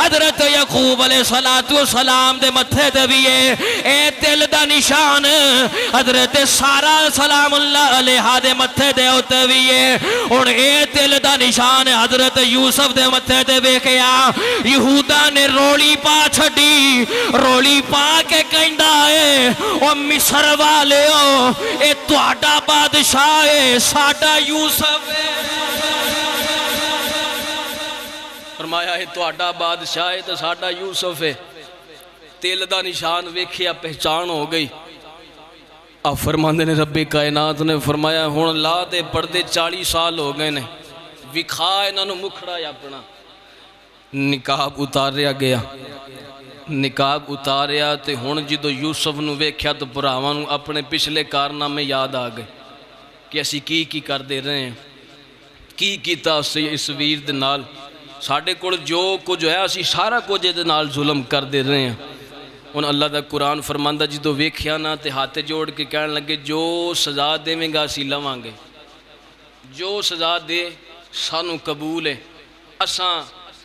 حضرت یعقوب علیہ السلام دے متھے تے بھی ہے، اے تل دا نشان حضرت سارہ سلام اللہ علیہ دے متھے دے ہوتے بھی ہے۔ اور اے تل دا نشان حضرت یوسف دے متھے تے ویکھیا، یہودا نے رولی پا چھڈی، رولی پا کے کہندا ہے او مصر والےو اے تہاڈا بادشاہ ہے، ساڈا یوسف ہے۔ فرمایا ہے تہاڈا بادشاہ ہے تو ساڈا یوسف ہے۔ تیل دا نشان ویکھیا پہچان ہو گئی۔ اب فرماندے نے رب کائنات نے فرمایا ہن لا دے پردے 40 سال ہو گئے نے، وکھا انہاں نوں مکھڑا اپنا۔ نقاب اتاریا گیا، نقاب اتاریا تے ہن جدو یوسف نو ویکھیا تو بھراواں نوں اپنے پچھلے کارنامے یاد آ گئے کہ اسی کی کر دے رہے ہیں، کی کیتا اس ویر دے نال، ساڈے کول جو کچھ ہے اسی سارا کچھ دے نال ظلم کر دے رہے ہیں۔ ان اللہ دا قرآن فرماندہ جدو ویکھیا نا تے ہاتھ جوڑ کے کہنے لگے جو سزا دیویں گا اسی لواں گے، جو سزا دے سانو قبول ہے، اساں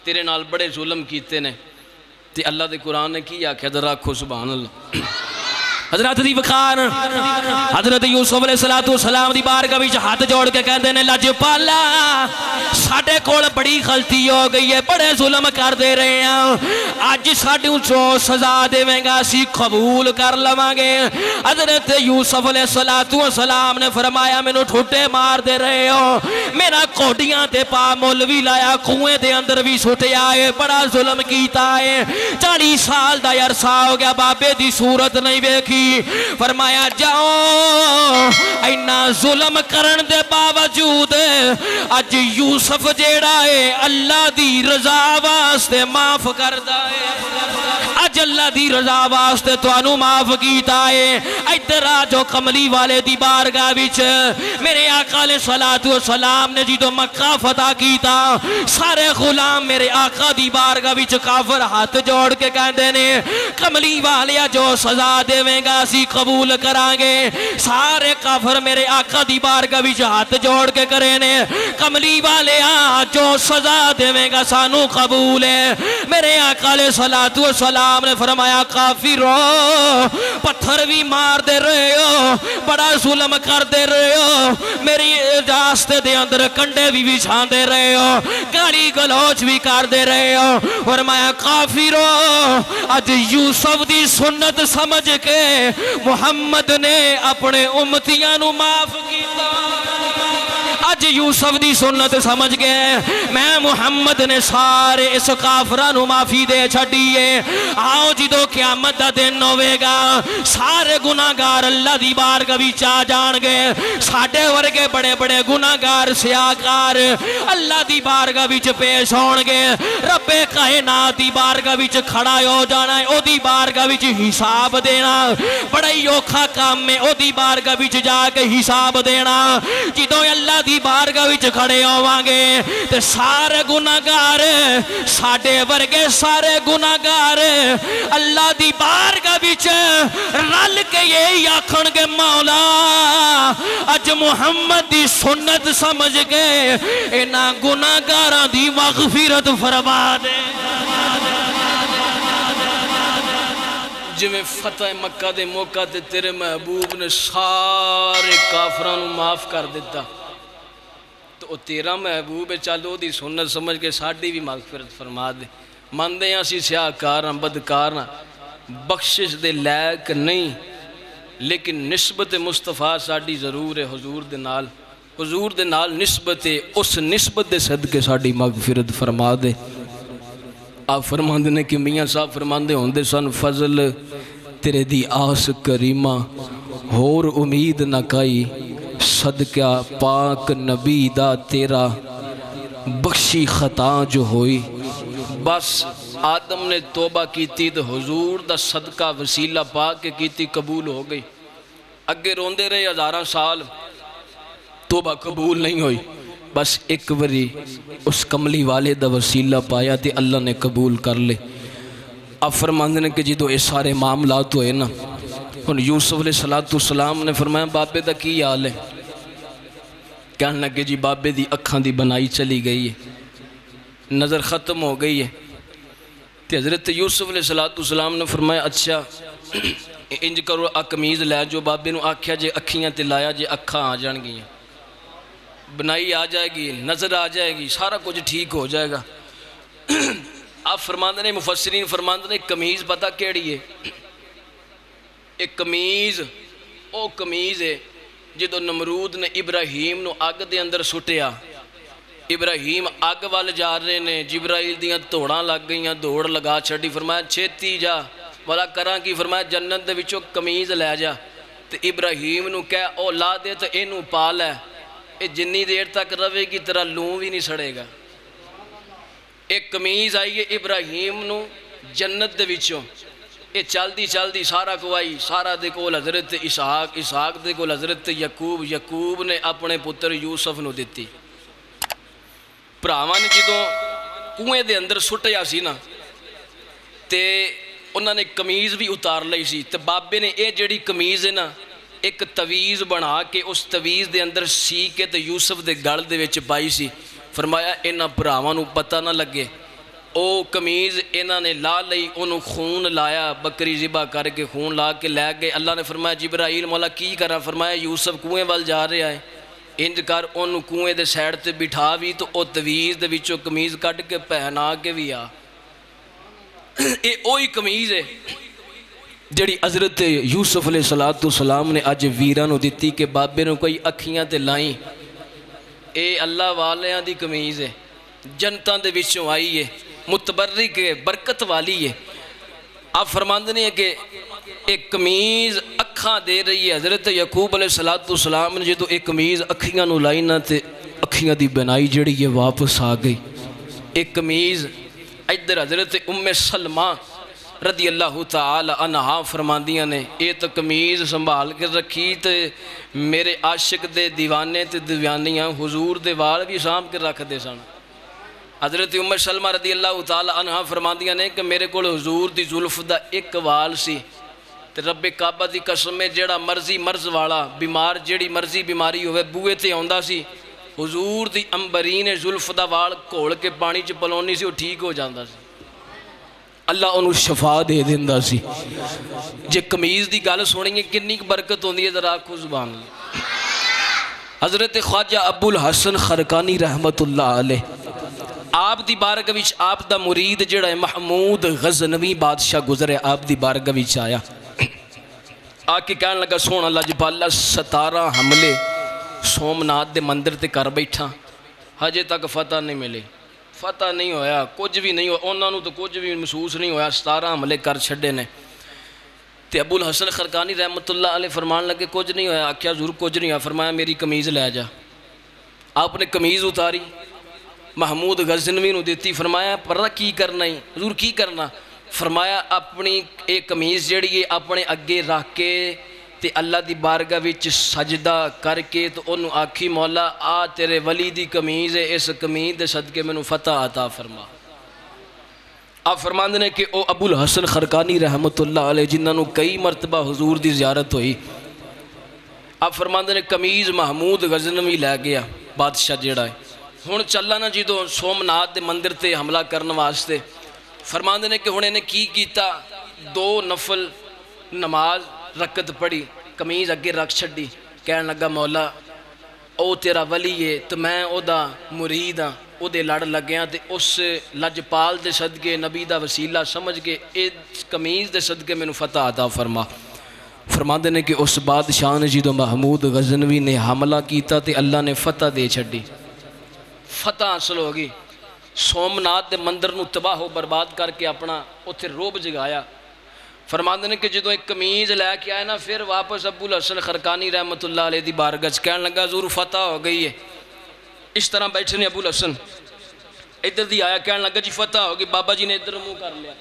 تیرے نال بڑے ظلم کیتے نے۔ تے اللہ دے قرآن نے کی آکھیا ذرا آکھو سبحان اللہ۔ حضرت دی وقار حضرت یوسف علیہ السلام دی بارگاہ وچ ہاتھ جوڑ کے کہندے نے لجپالا ساڈے کول بڑی غلطی ہو گئی ہے، بڑے ظلم کر دے رہے ہیں، اج ساڈوں جو سزا دیویں گا اسی قبول کر لواں گے۔ حضرت یوسف علیہ السلام نے فرمایا مینوں ٹھٹے مار دے رہے ہو، میرا کوڈیاں تے پا مول بھی لایا، کنویں دے اندر بھی سٹیا ہے، بڑا ظلم کیتا ہے، 40 سال دا عرصہ ہو گیا بابے دی صورت نہیں ویکھی۔ فرمایا جاؤ اینا ظلم کرن دے باوجود اج
یوسف جیڑا ہے اللہ دی رضا واسطے معاف کردا ہے اج اللہ دی رضا واسطے توانوں معاف کیتا ہے ادھر آ جو کملی والے دی بارگاہ وچ میرے آقا علیہ الصلوۃ والسلام نے جدوں مکہ فتح کیتا سارے غلام میرے آقا دی بارگاہ وچ کافر ہاتھ جوڑ کے کہندے نے کملی والیا جو سزا دیویں گا اسی قبول کران گے سارے کافر میرے آقا دی بارگاہ وچ ہاتھ جوڑ کے کرے نے کملی والیا جو سزا دیویں گا سانو قبول ہے میرے آقا علیہ الصلوۃ والسلام نے فرمایا کافرو پتھر بھی مار دے رہے ہو بڑا ظلم کر دے رہے ہو میری راستے دے اندر کنڈے بھی بچھا دے رہے ہو گالی گلوچ بھی کر دے رہے ہو فرمایا کافرو اج یوسف دی سنت سمجھ کے محمد نے اپنے امتیاں نو معاف کیتا اج یوسف دی سنت سمجھ گئے میں محمد نے سارے اس کافرانو معافی دے چھڑیے آؤ جدو قیامت دا دن ہوئے گا سارے گناہگار اللہ دی بارگاہ وچ آ جان گے ساڈے ورگے بڑے بڑے گناہگار سیاکار اللہ دی بارگاہ وچ پیش ہون گے رب کائنات دی بارگاہ وچ کھڑا ہو جانا ہے او دی بارگاہ وچ حساب دینا بڑا ہی اوکھا کام ہے او دی بارگاہ وچ جا کے حساب دینا جدو اللہ دی بارگاہ وچ کھڑے ہوواں گے تے سارے گناہگار ساڈے ورگے سارے گناہگار اللہ دی بارگاہ وچ رل کے یہی آکھن گے مولا اج محمد دی سنت سمجھ کے انہاں گناہگاراں دی مغفرت فرما دے
جویں فتح مکہ دے موقع تے تیرے محبوب نے سارے کافراں نوں معاف کر دیتا تو تیرا محبوب ہے چلو دی سنت سمجھ کے ساڈی بھی مغفرت فرما دے مندے ہیں اسی سیاہکار ہاں بدکار ہاں بخشش دے لائق نہیں لیکن نسبت مصطفیٰ ساڈی ضرور ہے حضور دے نال نسبت ہے اس نسبت دے صدقے ساڈی مغفرت فرما دے آپ فرماندے نے کہ میاں صاحب فرماندے ہوندے سن فضل تیرے دی آس کریمہ ہور امید نہ کائی صدقہ پاک نبی دا تیرا بخشی خطا جو ہوئی بس آدم نے توبہ کیتی تو حضور دا صدقہ وسیلہ پاک کے کیتی قبول ہو گئی اگے روندے رہے ہزاراں سال توبہ قبول نہیں ہوئی بس ایک وری اس کملی والے دا وسیلہ پایا تے اللہ نے قبول کر لے اب فرماندے نے کہ جدو اے سارے معاملات ہوئے نا ان یوسف علیہ السلام نے فرمایا بابے دا کی حال ہے کہنے لگے جی بابے دی اکھاں دی بنائی چلی گئی ہے نظر ختم ہو گئی ہے تے حضرت یوسف علیہ السلام نے فرمایا اچھا انج کرو قمیض لے جو بابے نو آکھیا جے اکھیاں تے لایا جے اکھاں آ جان گیاں بنائی آ جائے گی نظر آ جائے گی سارا کچھ ٹھیک ہو جائے گا آپ فرماندے نے مفسرین فرماندے نے قمیض پتہ کیڑی ہے ایک قمیض او قمیض ہے جدو نمرود نے ابراہیم نو اگ دے اندر سٹیا ابراہیم اگ وال جا رہے نے جبرائیل دیاں توڑاں لگ گئیاں دوڑ لگا چھڑی فرمایا چھتی جا والا کراں کی فرمایا جنت دے وچوں قمیض لے جا تے ابراہیم نو کہہ او لا دے تے اینو پا لے اے جنی دیر تک روے کی طرح لوں بھی نہیں سڑے گا ایک قمیض آئی ہے ابراہیم نو جنت دے وچوں اے چلدی سارا کو آئی سارا دے کول حضرت اسحاق دے کول حضرت یعقوب نے اپنے پتر یوسف نو دیتی بھراواں نے جدوں کنویں دے اندر سٹیا سی نا تے انہوں نے قمیض بھی اتار لئی سی تے بابے نے اے جڑی قمیض ہے نا ایک تویز بنا کے اس تویز دے اندر سی کے تے یوسف دے گل دے وچ پائی سی فرمایا انہاں بھراواں نو پتہ نہ لگے او قمیض انہاں نے لا لئی انہوں خون لایا بکری ذبح کر کے خون لا کے لے گئے اللہ نے فرمایا جبرائیل مولا کی کرا فرمایا یوسف کنویں وال جا رہا ہے انج کر انہوں کنویں دے سائڈ تے بٹھا بھی تو او تویز دے وچوں قمیض کٹ کے پہنا کے بھی آ اے اوہی قمیض ہے جڑی حضرت یوسف علیہ السلام نے اج ویراں نو دتی کہ بابے نو کوئی اکھیاں تے لائیں اے اللہ والیاں دی قمیض ہے جنتاں دے وچوں آئی ہے متبرک ہے برکت والی ہے آپ فرماندے ہیں کہ ایک قمیض اکھاں دے رہی ہے حضرت یعقوب علیہ السلام نے جدو ایک قمیض اکھیاں نو لائی نہ تے کوٹھیاں دی بنائی جڑی یہ واپس آ گئی. ایک قمیض ادھر حضرت ام سلمہ رضی اللہ تعالی عنہا فرماندیاں نے یہ تو قمیض سنبھال کے رکھی تے میرے عاشق دے دیوانے تے دیوانیاں حضور دے وال بھی سانبھ کے رکھ دے سن. حضرت ام سلمہ رضی اللہ تعالی عنہا فرماندیاں نے کہ میرے کو حضور دی زلف دا ایک وال سی تے رب کعبہ دی قسم میں جڑا مرضی مرض والا بیمار جڑی مرضی بیماری ہوئے بوئے تے آندا سی حضور دی امبرین زلف دا وال گھول کے پانی چ پلونی سی وہ ٹھیک ہو جاندا سی. اللہ انہوں شفا دے دیندا سی. جے قمیض دی گل سنیں کنی برکت ہوندی ہے ذرا آکھو سبحان اللہ. حضرت خواجہ ابو الحسن خرقانی رحمت اللہ علیہ آپ دی بارگاہ وچ آپ دا مرید جڑا ہے محمود غزنوی بادشاہ گزرے آپ دی بارگاہ وچ آیا آ کے کہنے لگا سونا لجپالا 17 حملے سومناتھ دے مندر تے کر بیٹھا ہجے تک فتح نہیں ملے. فتح نہیں ہویا کچھ بھی نہیں ہوا انہوں نے تو کچھ بھی محسوس نہیں ہویا 17 حملے کر چھڑے نے. تے ابو الحسن خرقانی رحمت اللہ علیہ فرمان لگے کچھ نہیں ہویا. آکھیا حضور کچھ نہیں ہوا. فرمایا میری قمیض لے جا. آپ نے قمیض اتاری محمود غزنوی نو دیتی. فرمایا پر کی کرنا ہی حضور کی کرنا. فرمایا اپنی ایک قمیض جڑی ہے اپنے اگے رکھ کے تے اللہ دی بارگاہ وچ سجدہ کر کے تو انہوں آکھی مولا آ تیرے ولی دی قمیض ہے اس قمیض دے صدقے میں فتح عطا فرما. آپ فرماندے نے کہ او ابو الحسن خرقانی رحمت اللہ علیہ جنہاں نو کئی مرتبہ حضور دی زیارت ہوئی آپ فرماندے نے قمیض محمود غزنوی لے گیا بادشاہ جیڑا ہے ہن چلا نا جدوں سومناتھ دے مندر تے حملہ کرن واسطے. فرماندے نے کہ ہن انہیں کی کیتا 2 نفل نماز رکعت پڑھی قمیض اگے رکھ چھڈی کہن لگا مولا او تیرا ولی ہے تو میں او دا مرید ہاں او دے لڑ لگیاں تے اس لجپال دے صدقے نبی دا وسیلہ سمجھ کے اس قمیض دے صدقے میں فتح عطا فرما. فرماندے نے کہ اس بادشاہ نے جدوں محمود غزنوی نے حملہ کیتا تے اللہ نے فتح دے چھڈی. فتح حاصل ہو گئی. سومناتھ دے مندر نو تباہ و برباد کر کے اپنا اتھے روب جگایا. فرماندے نے کہ جدوں ایک قمیض لے کے آئے نا پھر واپس ابو الحسن خرقانی رحمت اللہ علیہ دی بارگاہ کہنے لگا حضور فتح ہو گئی ہے. اس طرح بیٹھے نے ابو الحسن ادھر دی آیا کہنے لگا جی فتح ہو گئی. بابا جی نے ادھر منہ کر لیا.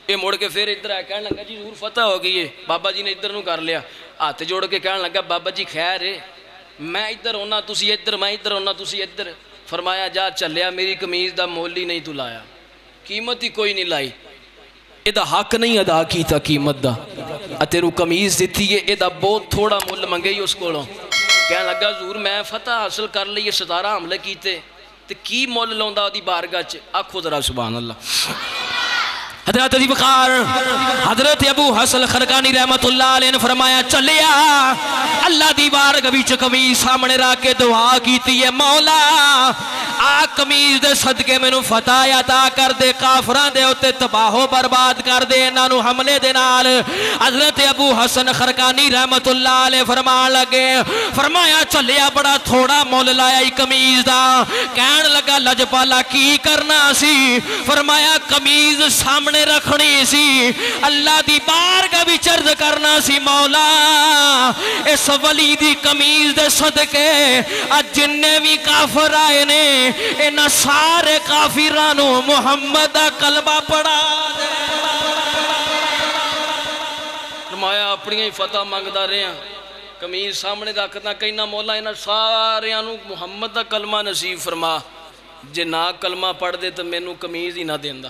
یہ مڑ کے پھر ادھر آیا کہنے لگا جی حضور فتح ہو گئی ہے. بابا جی نے ادھر نو کر لیا. ہاتھ جوڑ کے کہنے لگا بابا جی خیر ہے میں ادھر ہونا تسی ادھر میں ادھر ہونا تسی ادھر. فرمایا جا چلیا میری قمیض دا مول ہی نہیں تو لایا قیمت ہی کوئی نہیں لائی. یہ دا حق نہیں ادا کیتا قیمت دا تیرو قمیض دیتی ہے یہ دا بہت تھوڑا مول منگے ہی اس کو. کہنے لگا حضور میں فتح حاصل کر لئیے 17 حملے کیتے تے کی مول لوندا دی بارگاہ چ. آکھو ذرا سبحان اللہ. حضرت علی وقار حضرت ابو حسن خرقانی رحمت اللہ علیہ نے فرمایا چلیا اللہ دی بارگاہ وچ قمیض سامنے رکھ کے دعا کیتی ہے مولا آ قمیض دے صدقے مینوں فتح عطا کر دے کافراں دے اوتے تباہ و برباد کر دے انہاں نوں حملے دے نال. حضرت ابو حسن خرقانی رحمت اللہ علیہ فرمان لگے فرمایا چلیا بڑا تھوڑا مول لایا ای قمیض دا. کہن لگا لجپالا کی کرنا سی. فرمایا قمیض سامنے رکھنی سی اللہ دی بارگاہ وچ عرض کرنا سی مولا اس ولی دی قمیض دے صدقے اج جننے بھی کافر آئے نے انہاں سارے کافراں نو محمد دا کلمہ پڑھا دے. فرمایا اپنی فتح منگدا رہیا قمیض سامنے رکھدا کہنا مولا انہاں ساریاں نو محمد دا کلمہ نصیب فرما جے نہ کلمہ پڑھ دے تو مینوں قمیض ہی نہ دیندا.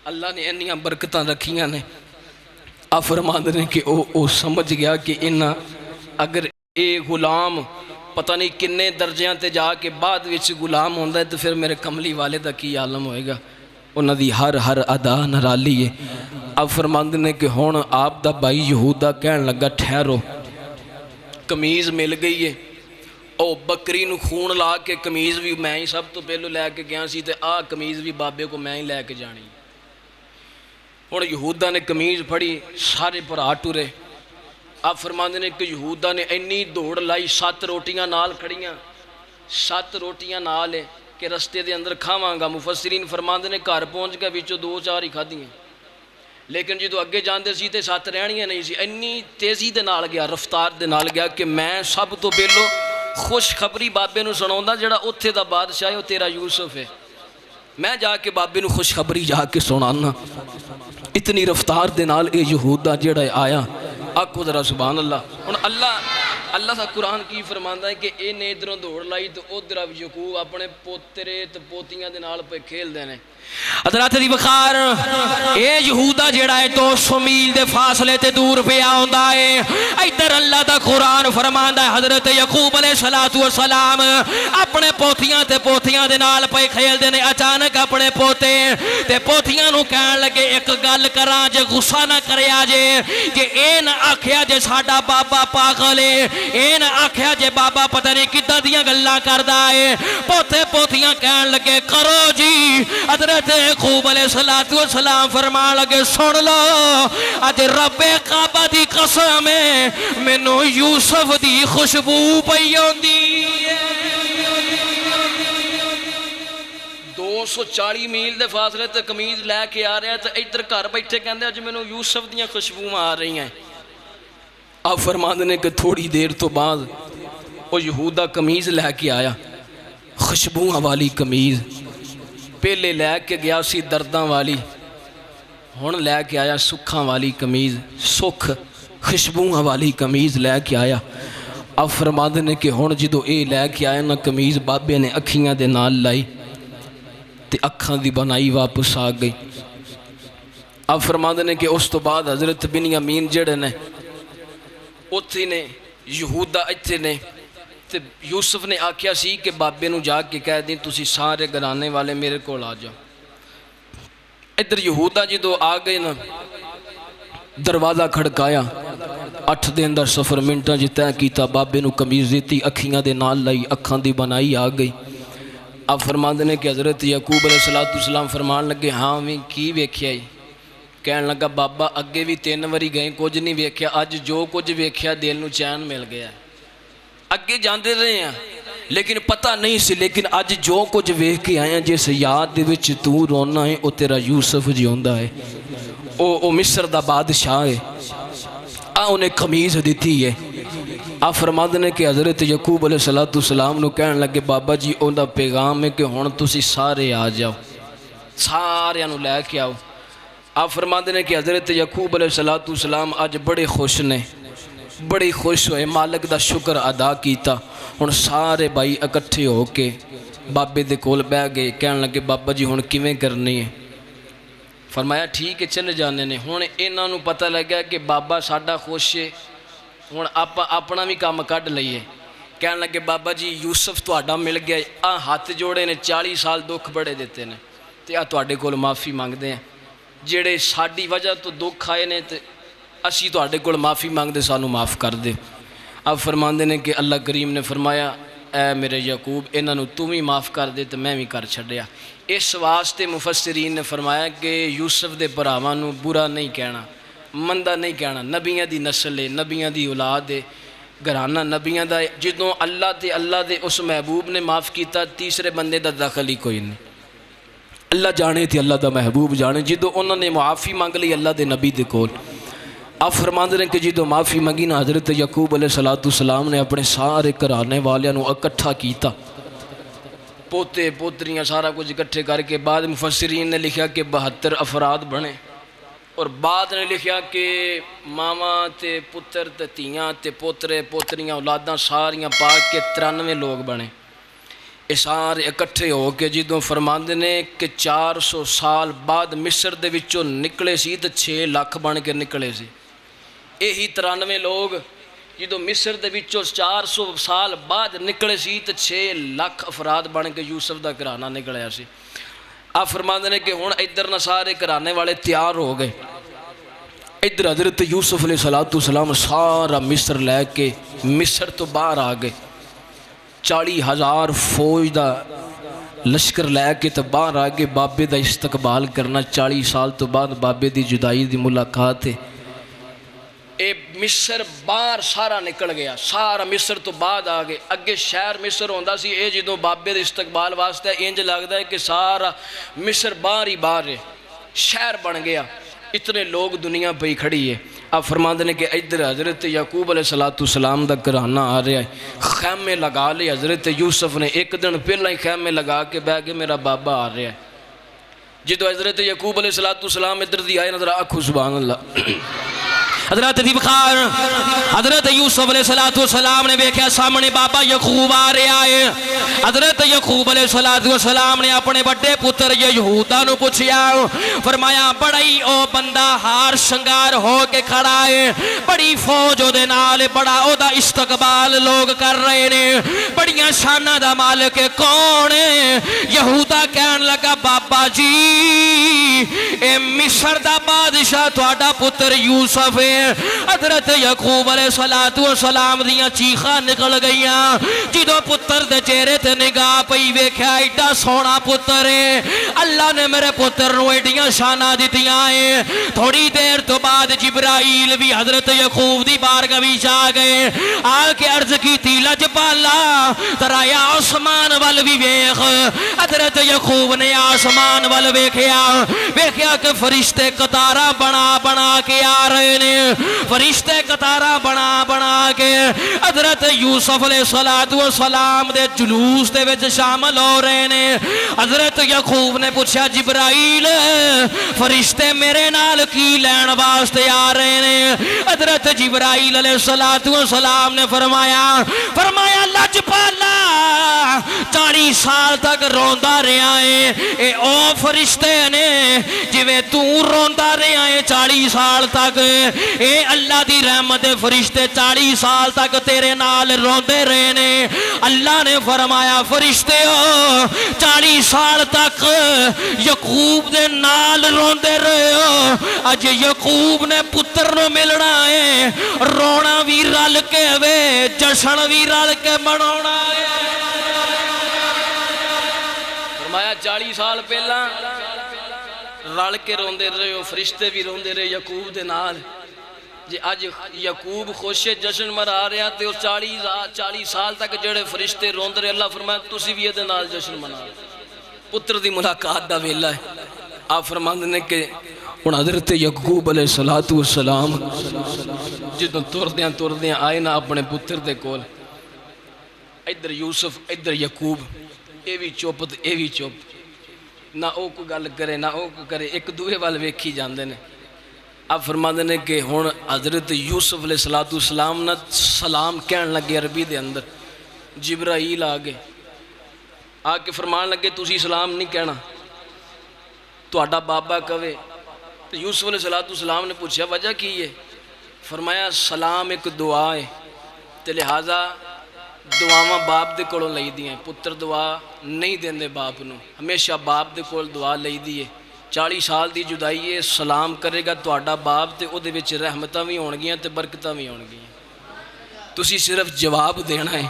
اللہ نے انیاں برکتاں رکھیاں نے. آپ فرماندے نے کہ او سمجھ گیا کہ انہاں اگر اے غلام پتہ نہیں کنے درجیاں تے جا کے بعد وچ غلام ہوندا ہے تو پھر میرے کملی والے دا کی عالم ہوئے گا. انہاں دی ہر ادا نرالی ہے. آپ فرماندے نے کہ ہن آپ دا بھائی یہودا کہن لگا ٹھہرو قمیض مل گئی ہے او بکری نو خون لا کے قمیض بھی میں ہی سب تو پہلو لے کے گیا سی تے آ قمیض بھی بابے کو میں ہی لے کے جانی. ہن یہودا نے قمیض پھڑی سارے بھرا ٹرے. آپ فرماندے نے کہ یہودا نے اینی دوڑ لائی 7 روٹیاں نال کھڑیاں 7 روٹیاں نال ہے کہ رستے دے اندر کھاواں گا. مفسرین فرماندے نے گھر پہنچ کے وچوں 2-4 ہی کھادیاں لیکن جدو اگے جاندے سی تے 7 رہنیاں نہیں سی. اینی تیزی دے نال گیا رفتار دے نال گیا کہ میں سب تو پہلو خوشخبری بابے نو سناوندا جڑا اوتھے دا بادشاہ ہے وہ تیرا یوسف ہے. میں جا کے بابے نو خوشخبری جا کے سنانا. اتنی رفتار دے نال اے یہودا جڑا آیا. آکو ذرا سبحان اللہ. ہن اللہ کا قرآن کی فرماندا ہے کہ اے ادھروں دوڑ لائی تو ادھر یعقوب اپنے پوترے تے پوتیاں دے نال پہ کھیل دے نے.
حضرات دی بخار اے یہودا جڑا ہے 200 میل دے فاصلے تے دور پہ آوندا ہے. ادھر اللہ دا قرآن فرماندا ہے حضرت یعقوب علیہ السلام اپنے پوتیاں تے پوتیاں دے نال پہ کھیل دے نے. اچانک اپنے پوتے تے پوتیاں نو کہن لگے ایک گل کراں جے غصہ نہ کریا جے اے نہ آکھیا جے ساڈا بابا پاگل ہے, اے نہ آکھیا جے بابا پتہ نہیں کداں دیاں گلاں کردا ہے. پوتے پوتیاں کہن لگے کرو جی. حضرت یعقوب علیہ السلام فرمان لگے سن لو اج رب کعبہ دی قسم ہے مینوں یوسف دی خوشبو پئی ہوندی.
240 میل دے فاصلے تے قمیض لے کے آ رہا ہے تے ادھر گھر بیٹھے کہندے اج مینوں یوسف دیاں خوشبو آ رہی ہیں. آپ فرماندے نے کہ تھوڑی دیر تو بعد وہ یہودا قمیض لے کے آیا, خوشبوؤں والی قمیض. پہلے لے کے گیا سی درداں والی, ہن لے کے آیا سکھاں والی قمیض. سکھ خوشبوؤں والی قمیض لے کے آیا. اب فرماندے نے کہ ہن جدو اے لے کے آیا نا قمیض بابے نے اکھیاں دے نال لائی تے اکھاں دی بنائی واپس آ گئی. اب فرماندے نے کہ اس تو بعد حضرت بنیامین جڑے نے اوتھے نے, یہودا ایتھے نے, تے یوسف نے آکھیا سی کہ بابے نو جا کے کہہ دیں تسی سارے گھرانے والے میرے کول آ جاؤ. ادھر یہودا جدو آ گئے نا دروازہ کھڑکایا. 8 دن دا سفر منٹاں جی طے کیتا. بابے نو قمیض دتی, اکھیاں دے نال لائی, اکھاں دی بنائی آ گئی. اب فرماندے نے کہ حضرت یعقوب علیہ السلام فرمان لگے ہاں میں کی ویکھیا ہی. کہن لگا بابا اگے بھی 3 واری گئے کچھ نہیں ویکھیا, اج جو کچھ ویکھیا دل نو چین مل گیا. اگے جاندے رہے ہیں لیکن پتہ نہیں سی, لیکن اج جو کچھ ویکھ کے آئے ہیں جس یاد دے وچ تو رونا ہے او تیرا یوسف جیوندا ہے, او مصر دا بادشاہ ہے. انہیں قمیض دیتی ہے. آپ فرماندے نے کہ حضرت یعقوب علیہ السلام نو کہن لگے بابا جی اون دا پیغام ہے کہ ہن تسی سارے آ جاؤ, سارے نو لے کے آؤ. آپ فرماندے نے کہ حضرت یعقوب علیہ السلام اج بڑے خوش نے, بڑے خوش ہوئے, مالک دا شکر ادا کیتا. ہن سارے بھائی اکٹھے ہو کے بابے دے کول بیٹھ گئے. کہن لگے بابا جی ہن کیویں کرنی ہے. فرمایا ٹھیک ہے چلے جانے نے. ہن انہاں نو پتہ لگا کہ بابا ساڈا خوش ہے, ہن آپا اپنا بھی کام کڈ لئیے. کہن لگے بابا جی یوسف تہاڈا مل گیا, آ ہاتھ جوڑے نے, 40 سال دکھ بڑے دیتے نے تے آ تہاڈے کول معافی مانگدے ہیں. جڑے ساڈی وجہ تو دکھ آئے نے تے اسی تہاڈے کول معافی مانگدے, سانو معاف کر دے. اب فرماندے نے کہ اللہ کریم نے فرمایا اے میرے یعقوب انہاں نو تو بھی معاف کر دے تے میں بھی کر چھڈیا. اس واسطے مفسرین نے فرمایا کہ یوسف دے بھراواں نو برا نہیں کہنا, مندا نہیں کہنا. نبیاں دی نسل ہے, نبیاں دی اولاد ہے, گھرانہ نبیاں دا. جدوں اللہ دے اس محبوب نے معاف کیتا تیسرے بندے دا دخل ہی کوئی نہیں. اللہ جانے تے اللہ دا محبوب جانے. جدوں انہوں نے معافی مانگ لی اللہ دے نبی دے کول, آپ فرماندے نے کہ جدوں معافی منگی نا حضرت یعقوب علیہ السلام نے اپنے سارے گھرانے والیاں نو اکٹھا کیتا, پوتے پوتریاں سارا کچھ اکٹھے کر کے. بعد مفسرین نے لکھا کہ 72 افراد بنے, اور بعد نے لکھا کہ ماما تے پتر تے تیاں تے پوترے پوتریاں اولاداں ساریاں پا کے 93 لوگ بنے. یہ سارے اکٹھے ہو کے جدوں فرماندے نے کہ 400 سال بعد مصر دے وچوں نکلے سی تے 6 لاکھ بن کے نکلے سی. یہی 93 لوگ جدوں مصر دے وچوں 400 سال بعد نکلے سی تے 6 لاکھ افراد بن کے یوسف دا گھرانہ نکلیا سی. آپ فرماندے نے کہ ہن ادھر نہ سارے گھرانے والے تیار ہو گئے. ادھر حضرت یوسف علیہ السلام سارا مصر لے کے مصر تو باہر آ گئے. 40,000 فوج دا لشکر لے کے تو باہر آ گئے بابے دا استقبال کرنا. 40 سال تو بعد بابے دی جدائی دی ملاقات ہے. اے مصر باہر سارا نکل گیا, سارا مصر تو بعد آ گئے. اگے شہر مصر ہوندا سی, اے جدوں بابے دے استقبال واسطے انج لگدا ہے کہ سارا مصر باہر ہی باہر ہے, شہر بن گیا. اتنے لوگ دنیا پہ کھڑی ہے. آپ فرماتے ہیں کہ ادھر حضرت یعقوب علیہ السلام دا گھرانہ آ رہا ہے. خیمے لگا لے حضرت یوسف نے, ایک دن پہلا ہی خیمے لگا کے بہ کے میرا بابا آ رہا ہے. جدو حضرت یعقوب علیہ السلام ادھر دی آئے نظر آکھو سبحان اللہ.
حضرت دی بخار حضرت یوسف علیہ السلام نے دیکھا سامنے بابا یعقوب آ رہا ہے. حضرت یعقوب علیہ السلام نے اپنے بڑے پتر یہودا نو پوچھیا, فرمایا بڑا ہی او بندہ ہار شنگار ہو کے کھڑا ہے, بڑی فوج دے نال, بڑا او دا استقبال لوگ کر رہے نے, بڑیاں شاناں دا مالک کون ہے؟ یہودا کہن لگا بابا جی اے مصر دا بادشاہ تہاڈا پتر یوسف ہے. حضرت یعقوب علیہ السلام دیاں چیخاں نکل گئیاں جدو پتر دے چہرے تے نگاہ پئی ویکھیا ایڈا سونا پتر ہے, اللہ نے میرے پتر نو ایڈیاں شاناں دتیاں ہیں. تھوڑی دیر تو بعد جبرائیل بھی حضرت یعقوب دی بارگاہ وچ آ گئے, آ کے عرض کیتی لجپالا ترا یا آسمان ول بھی ویکھ. حضرت یعقوب نے آسمان ول ویکھیا کہ فرشتے قطاراں بنا بنا کے آ رہے نے, فرشتے قطاراں بنا بنا کے حضرت یوسف علیہ السلام دے جلوس دے وچ شامل ہو رہے نے. حضرت یعقوب نے پوچھا جبرائیل فرشتے میرے نال کی لین واسطے آ رہے نے؟ حضرت جبرائیل علیہ السلام نے فرمایا لجپالا 40 سال تک روندا رہا ہے, اے او فرشتے نے جویں تو روندا رہا ہے 40 سال تک, اے اللہ دی رحمت فرشتے 40 سال تک تیرے نال روندے رہے نے. اللہ نے فرمایا فرشتے ہو 40 سال تک یعقوب دے نال روندے رہے ہو, اج یعقوب نے پتر نو ملنا ہے, رونا بھی رل کے وے جشن بھی رل کے مناونا ہے.
فرمایا 40 سال پہلا رل کے روندے رہے ہو, فرشتے بھی روندے رہے یعقوب دے نال. جی اج یعقوب خوش جشن مرا رہا تے 40 سال تک جڑے فرشتے روند رہے, اللہ فرمایا تسی بھی یہ نال جشن منا. پتر دی ملاقات دا ویلا ہے. آپ فرماندے نے کہ ہن حضرت یعقوب علیہ السلام جدوں تردیاں آئے نا اپنے پتر دے کول, ادھر یوسف ادھر یعقوب, اے بھی چپ تے اے بھی چپ, نہ او کو گل کرے نہ او کو کرے, ایک دوے وال ویکھی جاندے نے. آپ فرماندے نے کہ ہن حضرت یوسف علیہ السلام نے سلام کہن لگے عربی دے اندر. جبرائیل آ گئے, آ کے فرمان لگے تسی سلام نہیں کہنا, تہاڈا بابا کہے. تو یوسف علیہ السلام نے پوچھا وجہ کی ہے؟ فرمایا سلام ایک دعا ہے تے لہٰذا دعاواں باپ دے کولوں لئی دیاں, پتر دعا نہیں دیندے باپ نو, ہمیشہ باپ دے کول دعا لئی دی ہے. 40 سال دی جدائی ہے, سلام کرے گا تہاڈا باپ تے او دے وچ رحمتاں بھی ہون گیاں تے برکتاں بھی ہون گیاں, تسی صرف جواب دینا ہے.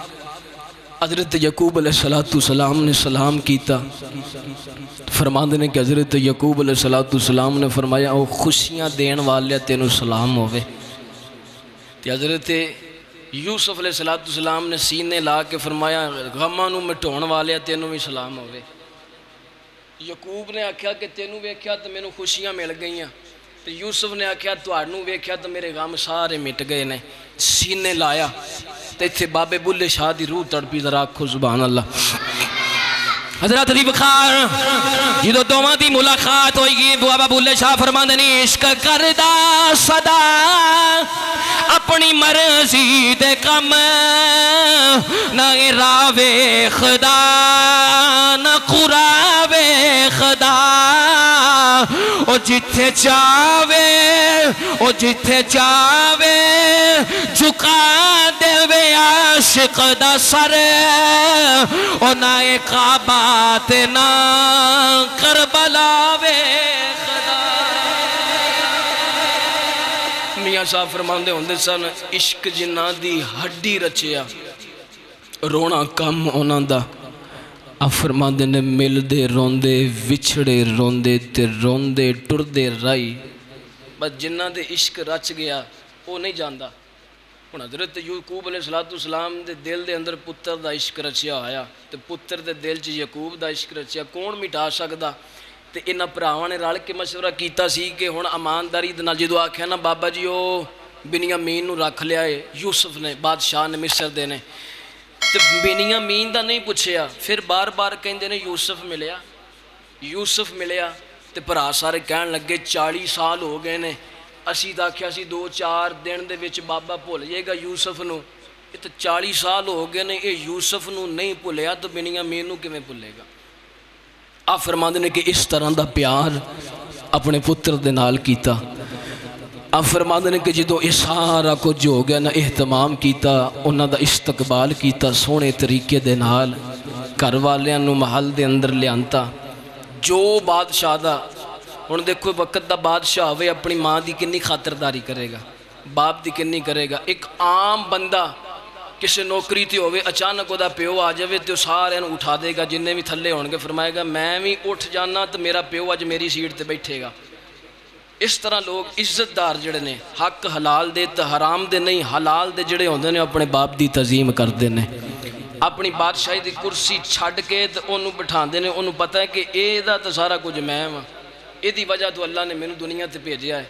حضرت یعقوب علیہ السلام نے سلام کیتا. فرماندے نے کہ حضرت یعقوب علیہ السلام نے فرمایا او خوشیاں دین والے تینوں سلام ہوئے. تے حضرت یوسف علیہ السلام نے سینے لا کے فرمایا غماں نو مٹاون والے تینوں بھی سلام ہوئے. یعقوب نے آکھیا کہ تینوں ویکھیا تے مینوں خوشیاں مل گئیاں, تے یوسف نے آکھیا تہاڈوں ویکھیا تے میرے غم سارے مٹ گئے نے. سینے لایا تے ایتھے بابے بلے شاہ دی روح تڑپی, ذرا آکھو سبحان اللہ.
حضرت دی بخار جدو دوواں دی ملاقات ہوئی گی, بابا بلے شاہ فرماندے نے عشق کردا صدا اپنی مرضی دے کم, نہ راوے خدا نہ قراوے خدا, او جتھے چاہوے او جتھے چاہوے جھکا دے وے عاشق دا سر, او نہ کعبہ تے نہ کربلا وے خدا. میاں صاحب فرماندے ہوندے سن عشق جنہ دی ہڈی رچیا رونا کم انہاں دا. آپ فرماندے نے ملدے روندے وچھڑے روندے تے روندے ٹردے رائی, بس جنہ دے عشق رچ گیا وہ نہیں جاندا. ہن حضرت یعقوب علیہ السلام دے دل دے اندر پتر دا عشق رچیا آیا, تے پتر دے دل چ یعقوب دا عشق رچیا, کون مٹا سکدا؟
ਤੇ ਇਹਨਾਂ ਭਰਾਵਾਂ ਨੇ ਰਲ ਕੇ ਮਸ਼ਵਰਾ ਕੀਤਾ ਸੀ ਕਿ ਹੁਣ ਇਮਾਨਦਾਰੀ ਦੇ ਨਾਲ ਜਦੋਂ ਆਖਿਆ ਨਾ ਬਾਬਾ ਜੀ ਉਹ ਬਿਨਯਾਮੀਨ ਨੂੰ ਰੱਖ ਲਿਆ ਏ ਯੂਸਫ ਨੇ, ਬਾਦਸ਼ਾਹ ਨੇ ਮਿਸਰ ਦੇ ਨੇ, ਤੇ ਬਿਨਯਾਮੀਨ ਦਾ ਨਹੀਂ ਪੁੱਛਿਆ। ਫਿਰ ਬਾਰ-ਬਾਰ ਕਹਿੰਦੇ ਨੇ ਯੂਸਫ ਮਿਲਿਆ ਤੇ ਭਰਾ ਸਾਰੇ ਕਹਿਣ ਲੱਗੇ 40 ਸਾਲ ਹੋ ਗਏ ਨੇ, ਅਸੀਂ ਤਾਂ ਆਖਿਆ ਸੀ 2-4 ਦਿਨ ਦੇ ਵਿੱਚ ਬਾਬਾ ਭੁੱਲ ਜਾਏਗਾ ਯੂਸਫ ਨੂੰ, ਇਹ ਤਾਂ 40 ਸਾਲ ਹੋ ਗਏ ਨੇ, ਇਹ ਯੂਸਫ ਨੂੰ ਨਹੀਂ ਭੁੱਲਿਆ ਤਾਂ ਬਿਨਯਾਮੀਨ ਨੂੰ ਕਿਵੇਂ ਭੁੱਲੇਗਾ। ਆ ਫਰਮਾਉਂਦੇ ਨੇ ਕਿ ਇਸ ਤਰ੍ਹਾਂ ਦਾ ਪਿਆਰ ਆਪਣੇ ਪੁੱਤਰ ਦੇ ਨਾਲ ਕੀਤਾ। ਆ ਫਰਮਾਉਂਦੇ ਨੇ ਕਿ ਜਦੋਂ ਇਹ ਸਾਰਾ ਕੁਝ ਹੋ ਗਿਆ ਨਾ, ਇਹਤਮਾਮ ਕੀਤਾ, ਉਹਨਾਂ ਦਾ ਇਸਤਕਬਾਲ ਕੀਤਾ ਸੋਹਣੇ ਤਰੀਕੇ ਦੇ ਨਾਲ, ਘਰ ਵਾਲਿਆਂ ਨੂੰ ਮਹੱਲ ਦੇ ਅੰਦਰ ਲਿਆਂਤਾ। ਜੋ ਬਾਦਸ਼ਾਹ ਦਾ ਹੁਣ ਦੇਖੋ ਵਕਤ ਦਾ ਬਾਦਸ਼ਾਹ ਹੋਵੇ ਆਪਣੀ ਮਾਂ ਦੀ ਕਿੰਨੀ ਖਾਤਰਦਾਰੀ ਕਰੇਗਾ, ਬਾਪ ਦੀ ਕਿੰਨੀ ਕਰੇਗਾ। ਇੱਕ ਆਮ ਬੰਦਾ ਕਿਸੇ ਨੌਕਰੀ ਤੇ ਹੋਵੇ, ਅਚਾਨਕ ਉਹਦਾ ਪਿਓ ਆ ਜਾਵੇ ਤੇ ਉਹ ਸਾਰਿਆਂ ਨੂੰ ਉਠਾ ਦੇਗਾ, ਜਿੰਨੇ ਵੀ ਥੱਲੇ ਹੋਣਗੇ, ਫਰਮਾਏਗਾ ਮੈਂ ਵੀ ਉੱਠ ਜਾਣਾ ਤੇ ਮੇਰਾ ਪਿਓ ਅੱਜ ਮੇਰੀ ਸੀਟ ਤੇ ਬੈਠੇਗਾ। ਇਸ ਤਰ੍ਹਾਂ ਲੋਕ ਇੱਜ਼ਤਦਾਰ ਜਿਹੜੇ ਨੇ, ਹੱਕ ਹਲਾਲ ਦੇ ਤੇ ਹਰਾਮ ਦੇ ਨਹੀਂ, ਹਲਾਲ ਦੇ ਜਿਹੜੇ ਹੁੰਦੇ ਨੇ ਆਪਣੇ ਬਾਪ ਦੀ ਤਜ਼ੀਮ ਕਰਦੇ ਨੇ। ਆਪਣੀ ਬਾਦਸ਼ਾਹੀ ਦੀ ਕੁਰਸੀ ਛੱਡ ਕੇ ਤੇ ਉਹਨੂੰ ਬਿਠਾਉਂਦੇ ਨੇ, ਉਹਨੂੰ ਪਤਾ ਹੈ ਕਿ ਇਹਦਾ ਤਾਂ ਸਾਰਾ ਕੁਝ ਮੈਂ ਵਾਂ, ਇਹਦੀ ਵਜ੍ਹਾ ਤੋਂ ਅੱਲਾ ਨੇ ਮੈਨੂੰ ਦੁਨੀਆ ਤੇ ਭੇਜਿਆ ਹੈ।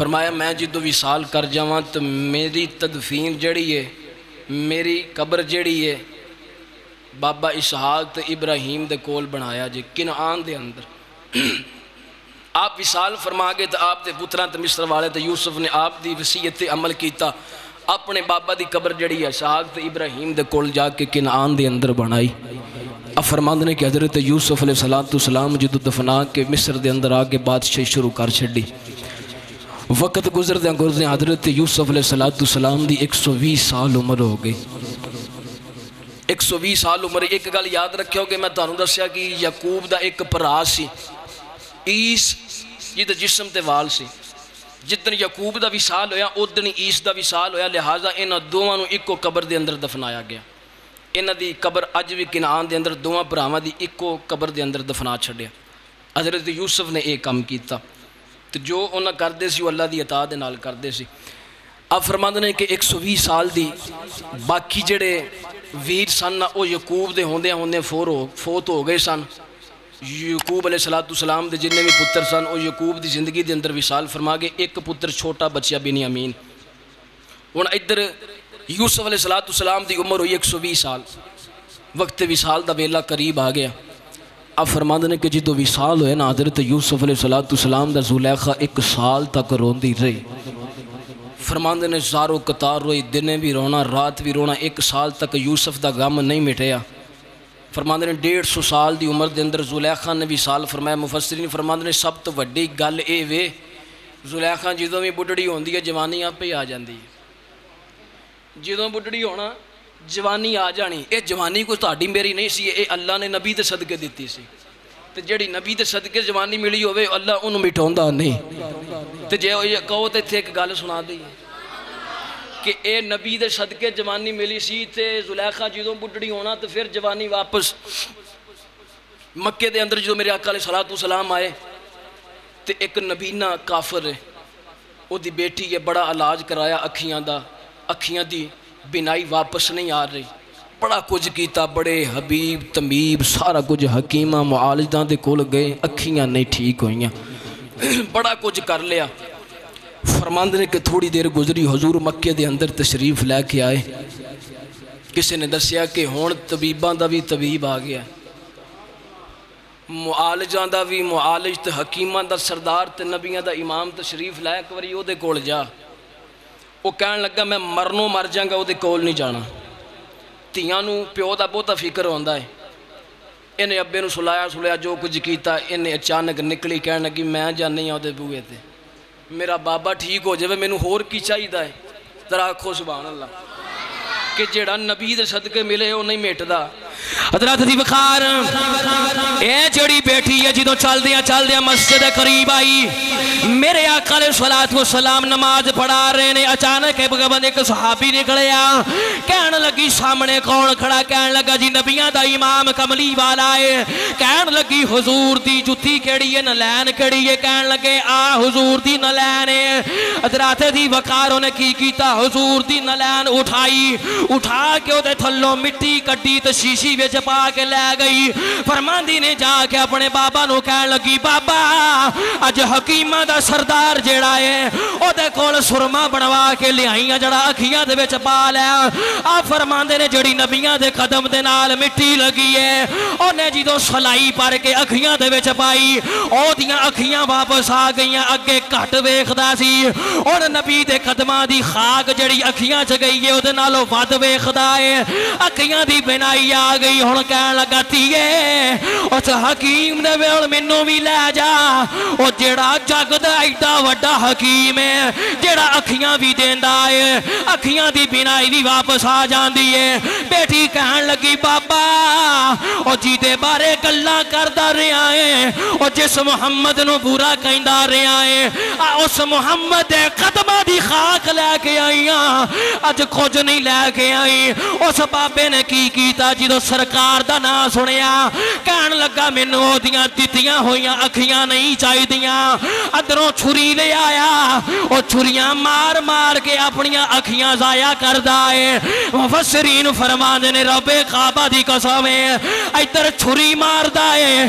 فرمایا میں جدو وصال کر جاواں تو میری تدفین جڑی ہے، میری قبر جڑی ہے بابا اسحاق تے ابراہیم دے کول بنایا جے کنعان دے اندر۔ آپ وصال فرما گئے تو آپ دے پتراں تے مصر والے تے یوسف نے آپ دی وصیت تے عمل کیتا، اپنے بابا دی قبر جڑی ہے اسحاق تے ابراہیم دے کول جا کے کنعان دے اندر بنائی۔ اب فرماندے نے کہ حضرت یوسف علیہ السلام جدو دفنا کے مصر دے اندر آ کے بادشاہی شروع کر چھڈی۔ وقت گزردیاں گزردیاں حضرت یوسف علیہ السلام دی 120 سال عمر ہو گئی۔ 120 سال عمر۔ ایک گل یاد رکھو کہ میں تانوں دسیا کہ یعقوب دا ایک بھرا سی عیس جہد جسم تے وال سی، جدن یعقوب دا وصال ہویا ادن عیس دا وصال ہویا، لہٰذا انہاں دوواں نوں ایکو قبر دے اندر دفنایا گیا۔ انہاں دی قبر اج بھی کنعان دے اندر دوواں بھراواں دی ایکو قبر دے اندر دفنا چھڈیا۔ حضرت یوسف نے ایک کام کیتا تو جو انہاں کردے سی وہ اللہ دی اطاعت دے نال کردے سی۔ اب فرماندے نے کہ 120 سال دی باقی جڑے ویر سن وہ یعقوب دے ہوندے ہوندے فوت ہو گئے سن۔ یعقوب علیہ السلام دے جننے بھی پتر سن وہ یعقوب دی زندگی دے اندر وصال فرما گئے۔ ایک پتر چھوٹا بچیا بنیامین۔ ہن ادھر یوسف علیہ السلام دی عمر ہوئی 120 سال، وقت وصال دا ویلا قریب آ گیا۔ اب فرماندے نے کہ جدو وصال ہوئے نا حضرت یوسف علیہ السلام دا زلیخا 1 سال تک روندی رہی۔ فرماندے نے زارو قطار روئی، دنے بھی رونا رات بھی رونا، 1 سال تک یوسف دا غم نہیں مٹیا۔ فرماندے نے 150 سال دی عمر دے اندر زلیخا نے وصال فرمایا۔ مفسرین فرماندے نے سب تو وڈی گل اے وے زلیخا جدوں بھی بڈڑی ہوندی ہے جوانی آپ ہی آ جاندی ہے۔ جدوں بڈڑی ہونا جوانی آ جانی، اے جوانی کوئی تہاڈی میری نہیں سی، اے اللہ نے نبی دے صدقے دتی سی۔ تے جڑی نبی دے صدقے جوانی ملی ہوئے اللہ انہوں مٹھاوندا نہیں۔ تے جے کہو تے ایتھے ایک گل سنا دئی کہ اے نبی دے صدقے جوانی ملی سی تے زلیخا جدوں بڈڑی ہونا تو پھر جوانی واپس مکے دے اندر جو میرے آقا علیہ السلام آئے تے ایک نبینہ کافر ہے، او دی بیٹی ہے، بڑا علاج کرایا اکھیاں دا، اکھیاں دی بینائی واپس نہیں آ رہی، بڑا کچھ کیتا، بڑے حبیب طبیب سارا کچھ حکیمہ معالجداں دے کول گئے، اکھیاں نہیں ٹھیک ہوئیاں، بڑا کچھ کر لیا۔ فرماندے نے کہ تھوڑی دیر گزری حضور مکے دے اندر تشریف لے کے آئے۔ کسی نے دسیا کہ ہون طبیباں دا بھی طبیب آ گیا، معالجاں دا بھی معالج تے حکیماں دا سردار تے نبیاں دا امام تشریف لے ایک واری او دے کول جا۔ وہ کہن لگا میں مرنوں مر جاں گا او دے کول نہیں جانا۔ تیاں نوں پیو دا بہتا فکر ہوندا ہے۔ انہیں ابے نوں سلایا جو کچھ کیتا، انہیں اچانک نکلی کہن لگی میں جانی ہوں دے بوئے تے، میرا بابا ٹھیک ہو جائے، مینوں ہور کی چاہیے ہے؟ ذرا آکھو سبحان اللہ کہ جیڑا نبی دے صدقے ملے وہ نہیں مٹدا۔
حضرات دی وقار اے جڑی بیٹھی ہے جدوں چل دیاں مسجد قریب آئی، میرے آقا علیہ السلام نماز پڑھا رہے نے، اچانک ایک صحابی نکلیا، کہن لگی سامنے کون کھڑا؟ کہن لگا جی نبیاں دا امام کملی والا ہے۔ کہن لگی حضور دی جتی کیڑی ہے، نلین کیڑی ہے؟ کہن لگے آ حضور دی نلین ہے۔ حضرات دی وقار نے کی کیتا؟ حضور دی نلین اٹھا کے او دے تھلوں مٹی کٹی تے شیشی وچ پا کے لے گئی۔ فرماندی نے جا کے اپنے بابا نو کہن لگی بابا اج حکیمہ دا سردار جیڑا ہے او دے کول سرما بنوا کے لیائیاں جڑا اکھیاں دے وچ پا لیا۔ آپ فرماندے نے جڑی نبیاں دے قدم دے نال مٹی لگی ہے اونے جدوں سلائی پر کے اکھیاں دے وچ پائی او دیاں اکھیاں واپس آ گئیاں، اگے گھٹ ویکھدا سی، ہن نبی دے قدماں دی خاک جڑی اکھیاں چ گئی ہے او دے نالوں ود ویکھدا ہے، اکھیاں دی بینائی آ گئی۔ ہن کہن لگا تیے اس حکیم دے ویل مینوں بھی لے جا، او جیڑا جگ دا ایڈا وڈا حکیم ہے، جیڑا اکھیاں بھی دیندا ہے، اکھیاں دی بینائی بھی واپس آ جاندی ہے۔ بیٹی کہن لگی بابا او جی دے بارے گلاں کردا رہیا ہے، او جس محمد نو برا کہندا رہیا ہے، اس محمد دے قدماں دی خاک لے کے آئیاں، اج کچھ نہیں لے کے آئی۔ اس بابے نے کی کیتا جدوں سرکار دا نام سنیا، کہن لگا مینوں دیاں دتیاں ہوئیاں اکھیاں نہیں چاہی دیاں، ادھروں چھری لے آیا، او چھریاں مار مار کے اپنیاں اکھیاں ضائع کردا ہے۔ مفسرین فرماندے نے رب کعبہ دی قسم ہے ادھر چھری ماردا ہے،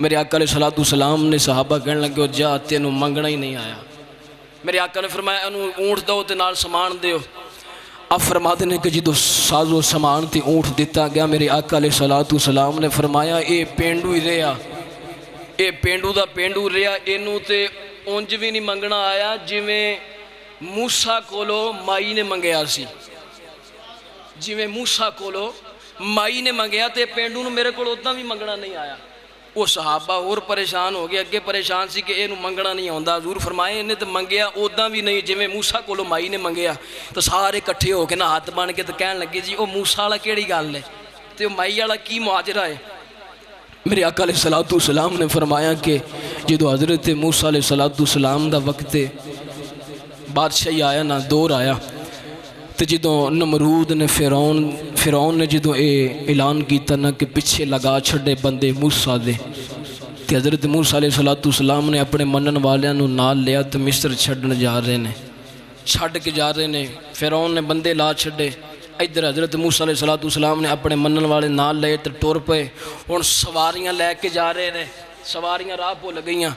میرے آقا علیہ الصلوۃ والسلام نے صحابہ کہنے لگے جا تینوں منگنا ہی نہیں آیا. میرے آقا نے فرمایا انہوں اونٹ دو تے نال سامان دیو. آپ فرماتے ہیں کہ جدو سازو سامان تے اونٹ دیتا گیا میرے آقا علیہ الصلوۃ والسلام نے فرمایا اے پینڈو ہی رہا, اے پینڈو دا پینڈو رہا, اینوں تے اونج بھی نہیں منگنا آیا جویں موسیٰ کولو مائی نے منگیا سی. جویں موسیٰ کولو مائی نے منگیا تے پینڈو نو میرے کول اتنا بھی منگنا نہیں آیا. وہ صحابہ اور پریشان ہو گئے, اگے پریشان سی کہ اینو منگنا نہیں آندا. حضور فرمائے انہیں تو منگیا اداں بھی نہیں جویں موسیٰ کولو مائی نے منگیا. تو سارے کٹھے ہو کے نہ ہاتھ بن کے تو کہن لگے جی وہ موسیٰ والا کیڑی گل ہے تے وہ مائی والا کی ماجرا ہے. میرے آقا علیہ الصلوۃ والسلام نے فرمایا کہ جدو حضرت موسیٰ علیہ الصلوۃ والسلام دا وقت بادشاہی آیا نا دور آیا تو جدو نمرود نے فرعون نے جدو اعلان کیتا نا کہ پیچھے لگا چھڑے بندے موسیٰ دے, تو حضرت موسیٰ علیہ الصلوۃ والسلام نے اپنے منن والیاں نو نال لیا تو مصر چھڑن جا رہے نے, چھڑ کے جا رہے نے. فرعون نے بندے لا چھڑے, ادھر حضرت موسیٰ علیہ الصلوۃ والسلام نے اپنے منن والے نال لے تو ٹر پے. ہن سواریاں لے کے جا رہے نے, سواریاں راہ بھول گئیاں.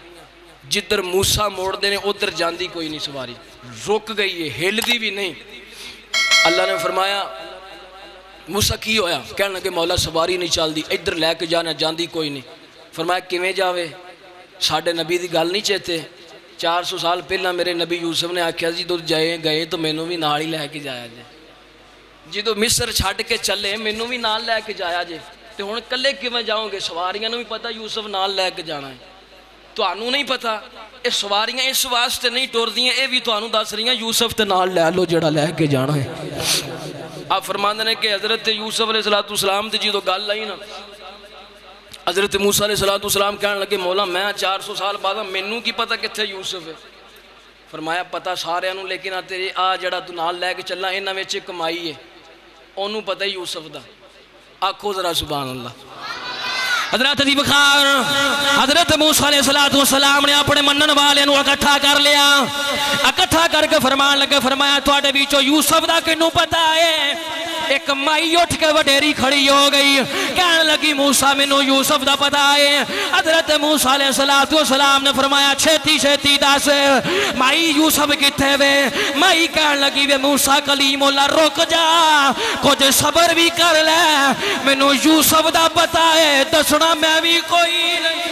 جدھر موسیٰ موڑ دے نے ادھر جاندی کوئی نہیں, سواری رک گئی ہے, ہلدی بھی نہیں. اللہ نے فرمایا موسیٰ کی ہویا؟ کہنے لگے مولا سواری نہیں چل دی, ادھر لے کے جانا جاندی کوئی نہیں. فرمایا کیویں جاوے, ساڈے نبی دی گل نہیں چیتے. 400 سال پہلا میرے نبی یوسف نے آکھیا جی تو گئے تو مینوں بھی نال ہی لے کے جایا جے, جدو مصر چھڈ کے چلے مینوں بھی نال لے کے جایا جے. تے ہن کلے کیویں جاؤں گے؟ سواریاں نوں بھی پتہ یوسف نال لے کے جانا ہے, تانوں نہیں پتہ. یہ سواریاں اس واسطے نہیں ٹردیاں, یہ بھی تانوں دس رہی ہیں یوسف تے نال لے لو جڑا لے کے جانا ہے. آپ فرماندے نے کہ حضرت یوسف علیہ الصلوۃ والسلام تے جدو گل آئی نا, حضرت موسیٰ علیہ الصلوۃ والسلام کہنے لگے مولا میں 400 سال بعد مینوں کی پتہ کتھے یوسف ہے. فرمایا پتہ سارے نوں, لیکن تیرے جڑا تو نال لے کے چلنا انہاں وچ کمائی ہے, انہوں پتہ یوسف دا. آکھو ذرا سبحان اللہ.
حضرت دی بخار حضرت موسیٰ علیہ السلام نے اپنے منن والے نو اکٹھا کر لیا, اکٹھا کر کے فرمان لگے, فرمایا تواڈے وچوں یوسف دا کینوں پتہ ہے؟ ایک مائی اٹھ کے وڈیری کھڑی ہو گئی, کہنے لگی موسیٰ مینوں یوسف دا پتہ ہے. حضرت موسیٰ علیہ السلام نے فرمایا چھتی چھتی دس مائی یوسف کتھے وے؟ مائی کہنے لگی وے موسیٰ کلیم اللہ رک جا, کچھ صبر بھی کر لے, مینوں یوسف دا پتہ ہے, دسنا میں بھی کوئی نہیں,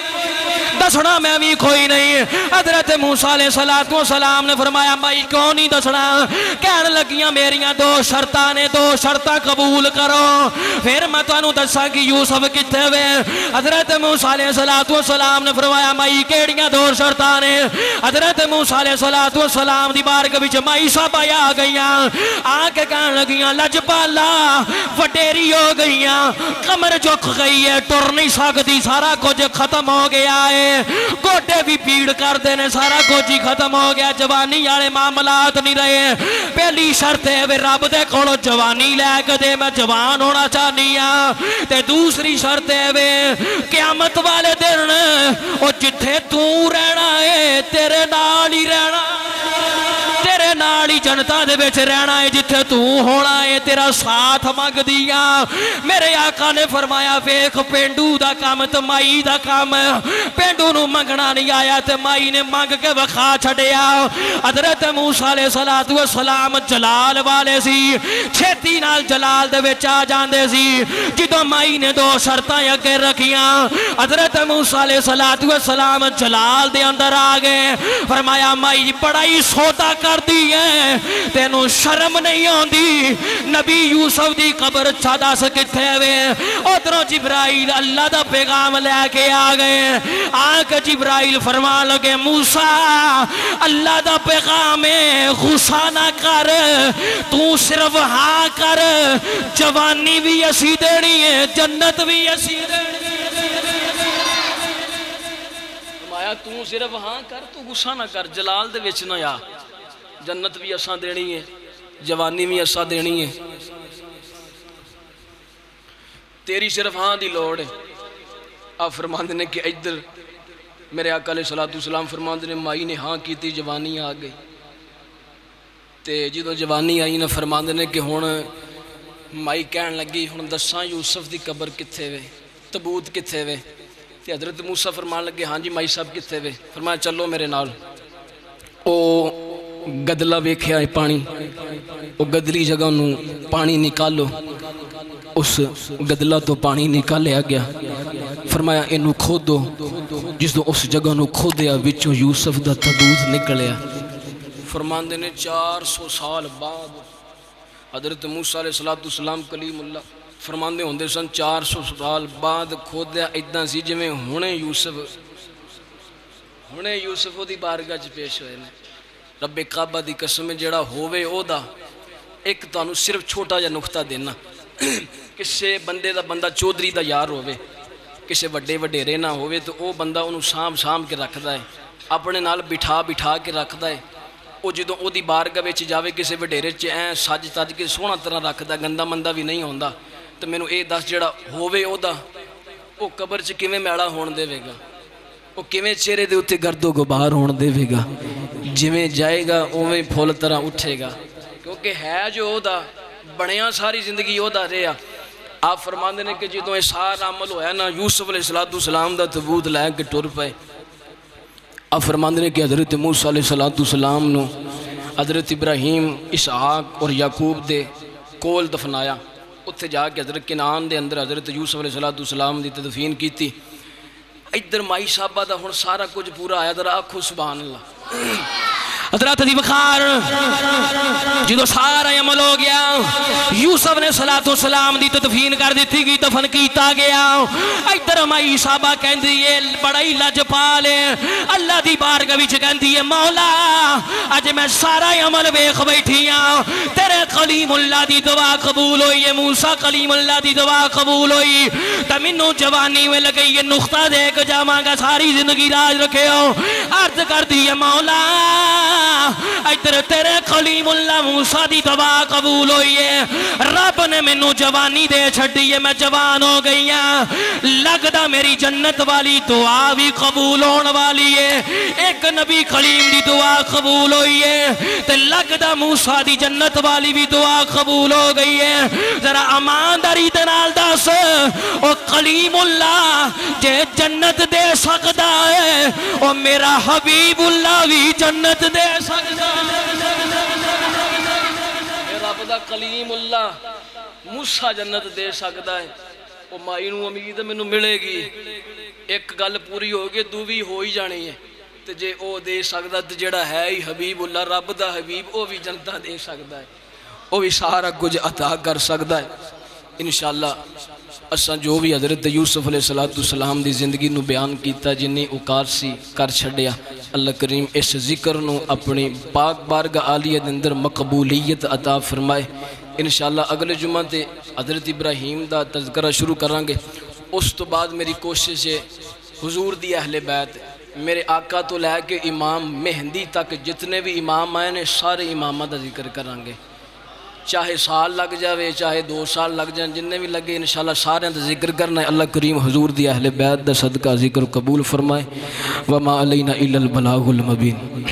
دسنا میں بھی کوئی نہیں. حضرت موسیٰ علیہ السلام نے فرمایا مائی کیوں نہیں دسنا؟ کہنے لگیاں میریاں دو شرطاں نے, دو شرطاں قبول کرو پھر میں تانوں دساں کہ یوسف کتھے وے. حضرت موسیٰ علیہ السلام نے فرمایا مائی کیڑیاں دو شرطاں نے؟ حضرت موسیٰ علیہ السلام دی بارگاہ وچ مائی صاحب آ گئیاں, آ کے کہنے لگیاں لجپالا وڈیری ہو گئیاں, کمر جھک گئی ہے, ٹر نہیں سکتی, سارا کچھ ختم ہو گیا ہے, گوڈے بھی پیڑ کر دینے, سارا کچھ ہی ختم ہو گیا, جوانی والے معاملات نہیں رہے. پہلی شرط ہے وے رب دے کولوں جوانی لے کے دے, میں جوان ہونا چاہنی ہاں. تے دوسری شرط ہے وے قیامت والے دن او جتھے تو رہنا ہے تیرے نال ہی رہنا, تیرے نال ہی جنتا دے وچ رہنا ہے, جتھے تو ہونا ہے تیرا ساتھ منگ دیاں. میرے آقا نے فرمایا ویکھ پینڈو دا کام تے مائی دا کام, پینڈو نو منگنا نہیں آیا تے مائی نے منگ کے وکھا چھڈیا. حضرت موسیٰ علیہ السلام جلال والے سی, چھتی نال جلال دے وچ آ جاندے سی. جدوں مائی نے دو شرطاں اگے رکھیاں, حضرت موسیٰ علیہ السلام جلال دے اندر آ گئے. فرمایا مائی بڑا ہی سودا کر دی ہے, تینوں شرم نہیں آندی؟ نبی یوسف دی قبر دس کتھے وے؟ ادھروں جبرائیل اللہ دا پیغام لے کے آ گئے. آ کے جبرائیل فرمان لگے موسیٰ اللہ دا پیغام ہے, غصہ نہ کر, تو صرف ہاں کر, جوانی بھی اسی دینی ہے, جنت بھی اسی دینی ہے.
فرمایا تو صرف ہاں کر, تو غصہ نہ کر, جلال دے وچ نہ آ, جنت بھی اساں دینی ہے, جوانی بھی اساں دینی ہے, تیری صرف ہاں دی لوڑ ہے. آپ فرماندے نے کہ ادھر میرے آقا علیہ السلام فرماندے نے مائی نے ہاں کی تھی, جوانی آ گئی. تے جدوں جوانی آئی نا فرماندے نے کہ ہن مائی کہن لگی ہن دساں یوسف دی قبر کتھے وے, تبوت کتھے وے؟ تے حضرت موسیٰ فرمان لگے ہاں جی مائی صاحب کتنے وے؟ فرمایا چلو میرے نال۔ او گدلا ویکھیا ہے پانی، او گدلی جگہ نو پانی نکالو، اس گدلا تو پانی نکالیا گیا۔ فرمایا اینو کھودو، جس دو اس جگہ نو کھودیا وچوں یوسف دا تابوت نکلیا۔ فرماندے نے 400 سال بعد حضرت موسیٰ علیہ السلام کلیم اللہ فرماندے ہوندے سن 400 سال بعد کھودیا ادھاں سی جویں ہونے یوسف دی بارگاہ چ پیش ہوئے نے۔ رب کعبہ دی قسم جڑا ہووے او دا ایک تانوں صرف چھوٹا جا نقطہ دینا، کسے بندے دا بندہ چودھری دا یار ہووے، کسے وڈے وڈیرے نہ ہووے تو او بندہ انہوں سام کے رکھدا ہے، اپنے نال بٹھا کے رکھدا ہے۔ او جدوں او دی بارگاہ وچ جاوے کسے وڈیرے چ سج تج کے سوہنا طرح رکھدا، گندا مندہ بھی نہیں ہوندا۔ تو مینوں اے دس جڑا ہووے او دا او قبر چ کیویں میلا ہون دے گا، او کیویں چہرے دے اوتے گرد و غبار ہون دے گا، جویں جائے گا اوویں پھول طرح اٹھے گا، کیونکہ ہے جو او دا بنیا ساری زندگی او دا رہیا۔ آپ فرماندے نے کہ جدوں اے سارا عمل ہویا نا یوسف علیہ السلام دا تابوت لے کے ٹر پئے۔ آپ فرماندے نے کہ حضرت موسیٰ علیہ السلام نو حضرت ابراہیم، اسحاق اور یعقوب دے کول دفنایا، اتھے جا کے حضرت کنعان دے اندر حضرت یوسف علیہ السلام دی تدفین کیتی۔ ادھر مائی صاحبہ دا ہن سارا کچھ پورا آیا، ذرا آکھو سبحان اللہ۔
حضرت دی بخار جدو سارا عمل ہو گیا، یوسف نے السلام دی تدفین کر دیتی گئی، دفن کیتا گیا۔ ادھر مائی صاحبہ کہندی ہے بڑا ہی لجپال ہے، اللہ دی بارگاہ وچ کہندی ہے مولا اج میں سارا عمل ویکھ بیٹھی ہاں، تیرے کلیم اللہ دی دعا قبول ہوئی ہے، موسیٰ کلیم اللہ دی دعا قبول ہوئی، تے مینوں جوانی میں لگئی یہ نقطہ دے کے جاواں گا ساری زندگی راج رکھیو۔ عرض کر دی ہے مولا ادھر تیرے کلیم اللہ موسیٰ دی دعا قبول ہوئی ہے، رب نے مینوں جوانی دے چھڈی ہے، میں جوان ہو گئی ہاں، لگدا میری جنت والی دعا بھی قبول ہون والی ہے۔ ایک نبی کلیم دی دعا قبول ہوئی ہے تے لگدا موسیٰ دی جنت والی بھی دعا قبول ہو گئی ہے۔ ذرا امانداری دے نال دس او کلیم اللہ جے جنت دے سکدا ہے او میرا حبیب اللہ بھی جنت دے سکدا ہے۔
رب دا کلیم اللہ موسیٰ جنت دے سکدا ہے، او مائی نوں امید مینوں ملے گی، ایک گل پوری ہو گئی دووی ہو ہی جانی ہے۔ تے جے او دے سکدا تے جڑا ہے ہی حبیب اللہ رب دا حبیب او بھی جنتا دے سکدا ہے، او بھی سارا کچھ عطا کر سکدا ہے۔ انشاءاللہ اساں جو بھی حضرت یوسف علیہ السلام دی زندگی نو بیان کیتا جنی اوقات سی کر چھڈیا، اللہ کریم اس ذکر نو اپنی پاک بارگاہ عالیہ دے اندر مقبولیت عطا فرمائے۔ انشاءاللہ اگلے جمعہ تے حضرت ابراہیم دا تذکرہ شروع کریں گے، اس تو بعد میری کوشش ہے حضور دی اہل بیت میرے آقا تو لے کے امام مہندی تک جتنے بھی امام آئے نے سارے امامہ دا ذکر کریں گے، چاہے سال لگ جاوے چاہے 2 سال لگ جائیں، جننے بھی لگے انشاءاللہ سارے دا ذکر کرنا ہے۔ اللہ کریم حضور دی اہل بیت دا صدقہ ذکر قبول فرمائے۔ وما علینا الا البلاغ المبین۔